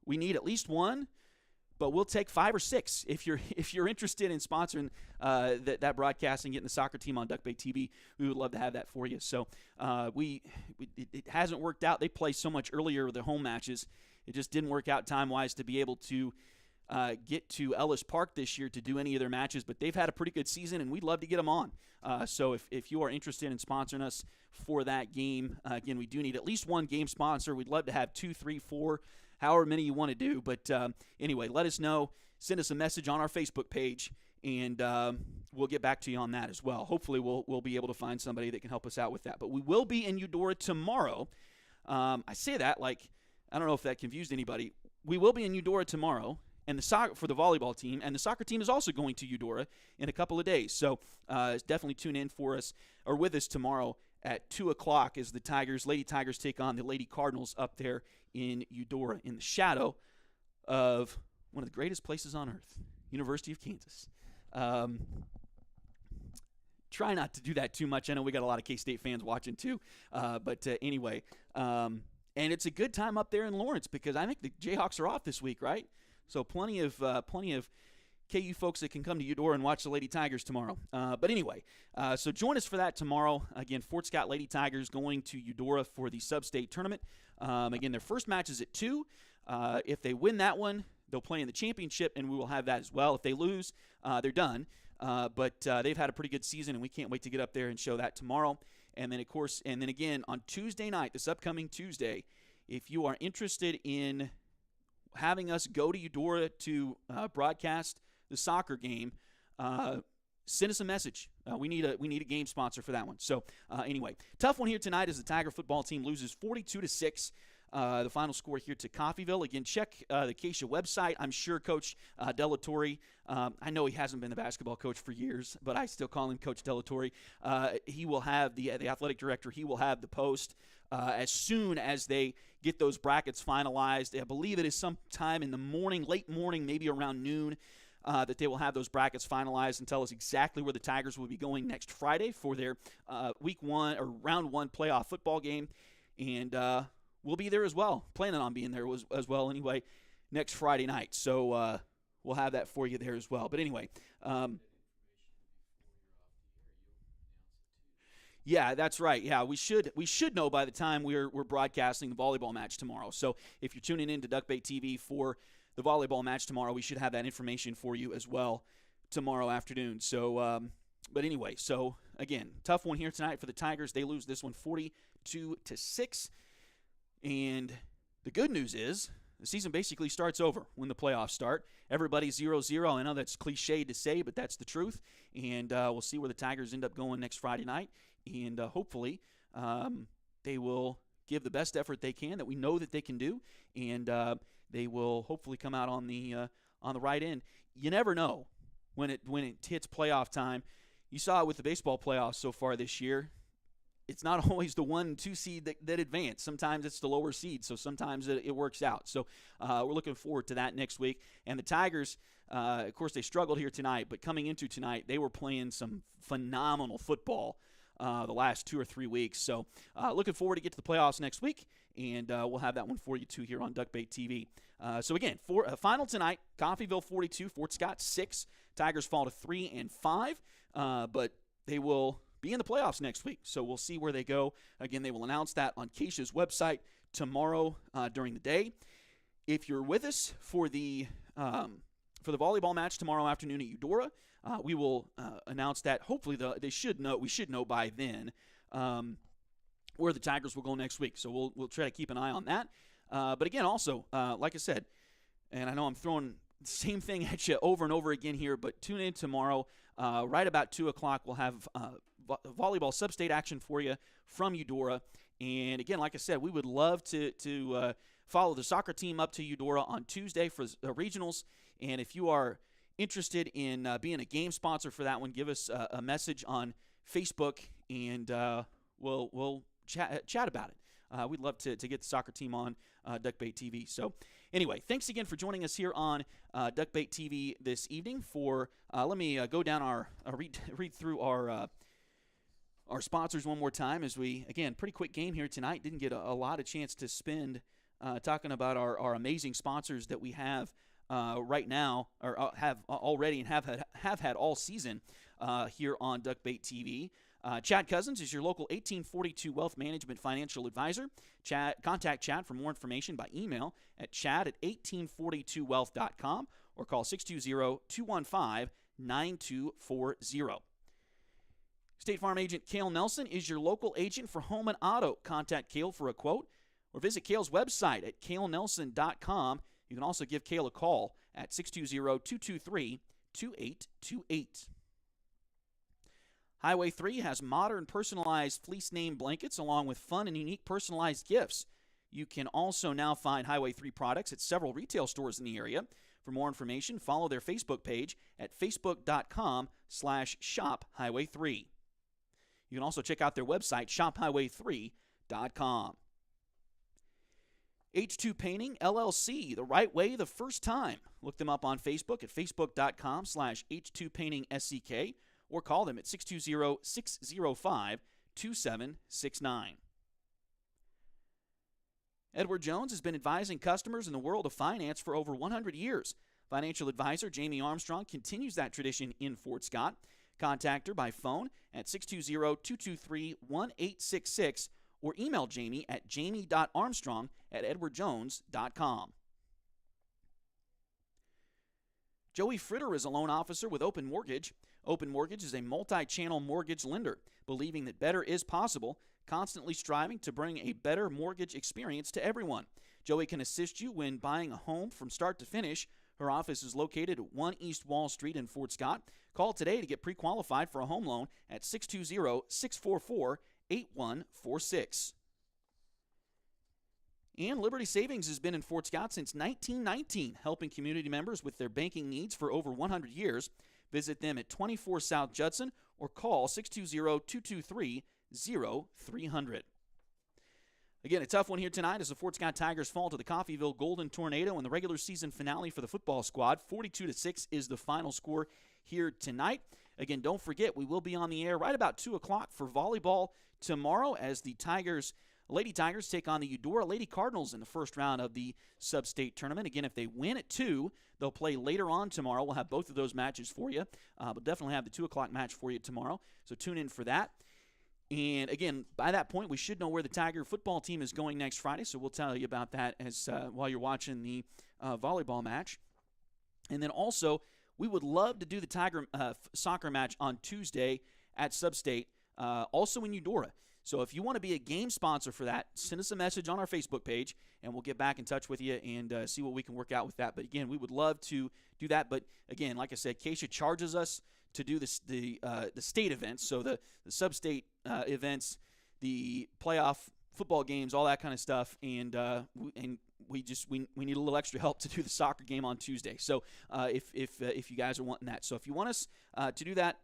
We need at least one, but we'll take 5 or 6 if you're interested in sponsoring that broadcast and getting the soccer team on Duckbait TV. We would love to have that for you. So it hasn't worked out. They play so much earlier with the home matches. It just didn't work out time-wise to be able to get to Ellis Park this year to do any of their matches, but they've had a pretty good season, and we'd love to get them on. So if you are interested in sponsoring us for that game, again, we do need at least one game sponsor. We'd love to have 2, 3, 4, however many you want to do. But anyway, let us know. send us a message on our Facebook page, and we'll get back to you on that as well. Hopefully we'll be able to find somebody that can help us out with that. But we will be in Eudora tomorrow. I say that like, I don't know if that confused anybody. We will be in Eudora tomorrow and for the volleyball team, and the soccer team is also going to Eudora in a couple of days. So definitely tune in for us or with us tomorrow at 2 o'clock as the Lady Tigers take on the Lady Cardinals up there in Eudora in the shadow of one of the greatest places on earth, University of Kansas. Try not to do that too much. I know we got a lot of K-State fans watching too. But anyway, and it's a good time up there in Lawrence because I think the Jayhawks are off this week, right? So plenty of KU folks that can come to Eudora and watch the Lady Tigers tomorrow. But anyway, so join us for that tomorrow. Again, Fort Scott Lady Tigers going to Eudora for the sub-state tournament. Again, their first match is at 2. If they win that one, they'll play in the championship, and we will have that as well. If they lose, they're done. But they've had a pretty good season, and we can't wait to get up there and show that tomorrow. And then, of course, and then again on Tuesday night, this upcoming Tuesday, if you are interested in having us go to Eudora to broadcast the soccer game, send us a message. We need a game sponsor for that one. So anyway, tough one here tonight as the Tiger football team loses 42-6. The final score here to Coffeyville. Again, check the Acacia website. I'm sure Coach Delatorre, I know he hasn't been the basketball coach for years, but I still call him Coach Delatorre. He will have the athletic director. He will have the post as soon as they get those brackets finalized. I believe it is sometime in the morning, late morning, maybe around noon, that they will have those brackets finalized and tell us exactly where the Tigers will be going next Friday for their week 1 or round 1 playoff football game. And we'll be there as well, planning on being there as well anyway, next Friday night. So we'll have that for you there as well. But anyway, yeah, that's right. Yeah, we should know by the time we're broadcasting the volleyball match tomorrow. So if you're tuning in to Duckbait TV for the volleyball match tomorrow, we should have that information for you as well tomorrow afternoon. So, but anyway, so again, tough one here tonight for the Tigers. They lose this one 42-6. And the good news is the season basically starts over when the playoffs start. Everybody's 0-0. I know that's cliched to say, but that's the truth. And we'll see where the Tigers end up going next Friday night. And hopefully they will give the best effort they can that we know that they can do. And they will hopefully come out on the right end. You never know when it hits playoff time. You saw it with the baseball playoffs so far this year. It's not always the 1 and 2 seed that advance. Sometimes it's the lower seed, so sometimes it works out. So we're looking forward to that next week. And the Tigers, of course, they struggled here tonight, but coming into tonight, they were playing some phenomenal football the last 2 or 3 weeks. So looking forward to get to the playoffs next week, and we'll have that one for you too here on Duckbait TV. So again, for a final tonight, Coffeyville 42, Fort Scott 6. Tigers fall to 3-5, but they will be in the playoffs next week, so we'll see where they go. Again, they will announce that on Acacia's website tomorrow during the day. If you're with us for the volleyball match tomorrow afternoon at Eudora, we will announce that. Hopefully, we should know by then where the Tigers will go next week. So we'll try to keep an eye on that. But again, also, like I said, and I know I'm throwing the same thing at you over and over again here, but tune in tomorrow. Right about 2 o'clock, we'll have volleyball sub-state action for you from Eudora. And again, like I said, we would love to follow the soccer team up to Eudora on Tuesday for regionals. And if you are interested in being a game sponsor for that one, give us a message on Facebook, and we'll chat about it. We'd love to get the soccer team on Duckbait TV. So anyway, thanks again for joining us here on Duckbait TV this evening. Let me go down read through our sponsors one more time as we, again, pretty quick game here tonight. Didn't get a lot of chance to spend talking about our amazing sponsors that we have right now, or have already and have had all season here on Duckbait TV. Chad Cousins is your local 1842 Wealth Management Financial Advisor. Contact Chad for more information by email at chad@1842wealth.com or call 620-215-9240. State Farm agent Cale Nelson is your local agent for home and auto. Contact Cale for a quote or visit Cale's website at calenelson.com. You can also give Cale a call at 620-223-2828. Highway 3 has modern personalized fleece name blankets along with fun and unique personalized gifts. You can also now find Highway 3 products at several retail stores in the area. For more information, follow their Facebook page at facebook.com/shop Highway 3. You can also check out their website, shophighway3.com. H2 Painting, LLC, the right way the first time. Look them up on Facebook at facebook.com/H2PaintingSCK or call them at 620-605-2769. Edward Jones has been advising customers in the world of finance for over 100 years. Financial advisor Jamie Armstrong continues that tradition in Fort Scott. Contact her by phone at 620-223-1866 or email Jamie at jamie.armstrong@edwardjones.com. Joey Fritter is a loan officer with Open Mortgage. Open Mortgage is a multi-channel mortgage lender, believing that better is possible, constantly striving to bring a better mortgage experience to everyone. Joey can assist you when buying a home from start to finish. Her office is located at 1 East Wall Street in Fort Scott. Call today to get pre-qualified for a home loan at 620-644-8146. And Liberty Savings has been in Fort Scott since 1919, helping community members with their banking needs for over 100 years. Visit them at 24 South Judson or call 620-223-0300. Again, a tough one here tonight as the Fort Scott Tigers fall to the Coffeyville Golden Tornado in the regular season finale for the football squad. 42-6 is the final score here tonight. Again, don't forget, we will be on the air right about 2 o'clock for volleyball tomorrow as the Lady Tigers take on the Eudora Lady Cardinals in the first round of the sub-state tournament. Again, if they win at 2, they'll play later on tomorrow. We'll have both of those matches for you. We'll definitely have the 2 o'clock match for you tomorrow, so tune in for that. And again, by that point, we should know where the Tiger football team is going next Friday, so we'll tell you about that as while you're watching the volleyball match. And then also, we would love to do the Tiger soccer match on Tuesday at Sub-State, also in Eudora. So if you want to be a game sponsor for that, send us a message on our Facebook page, and we'll get back in touch with you and see what we can work out with that. But again, we would love to do that. But again, like I said, Keisha charges us to do the state events, so the sub-state events, the playoff football games, all that kind of stuff, and we need a little extra help to do the soccer game on Tuesday. So if you guys are wanting that, so if you want us to do that.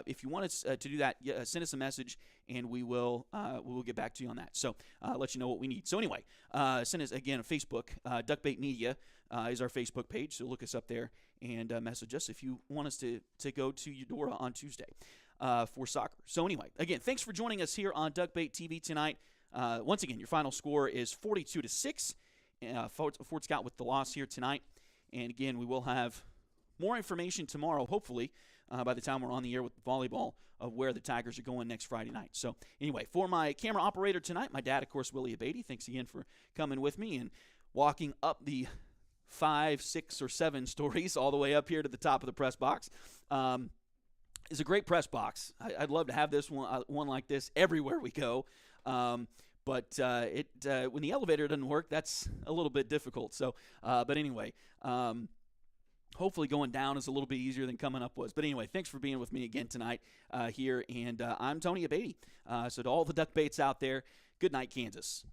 If you want us to do that, send us a message, and we will get back to you on that. So let you know what we need. So anyway, send us, again, a Facebook. Duckbait Media is our Facebook page, so look us up there and message us if you want us to go to Eudora on Tuesday for soccer. So anyway, again, thanks for joining us here on Duckbait TV tonight. Once again, your final score is 42-6. Fort Scott with the loss here tonight. And again, we will have more information tomorrow, hopefully, by the time we're on the air with volleyball, of where the Tigers are going next Friday night. So anyway, for my camera operator tonight, my dad, of course, Willie Abatey, thanks again for coming with me and walking up the 5, 6, or 7 stories all the way up here to the top of the press box. It's a great press box. I'd love to have this one like this everywhere we go. But when the elevator doesn't work, that's a little bit difficult. So, but anyway, hopefully going down is a little bit easier than coming up was. But anyway, thanks for being with me again tonight here. And I'm Tony Abatey. So to all the duck baits out there, good night, Kansas.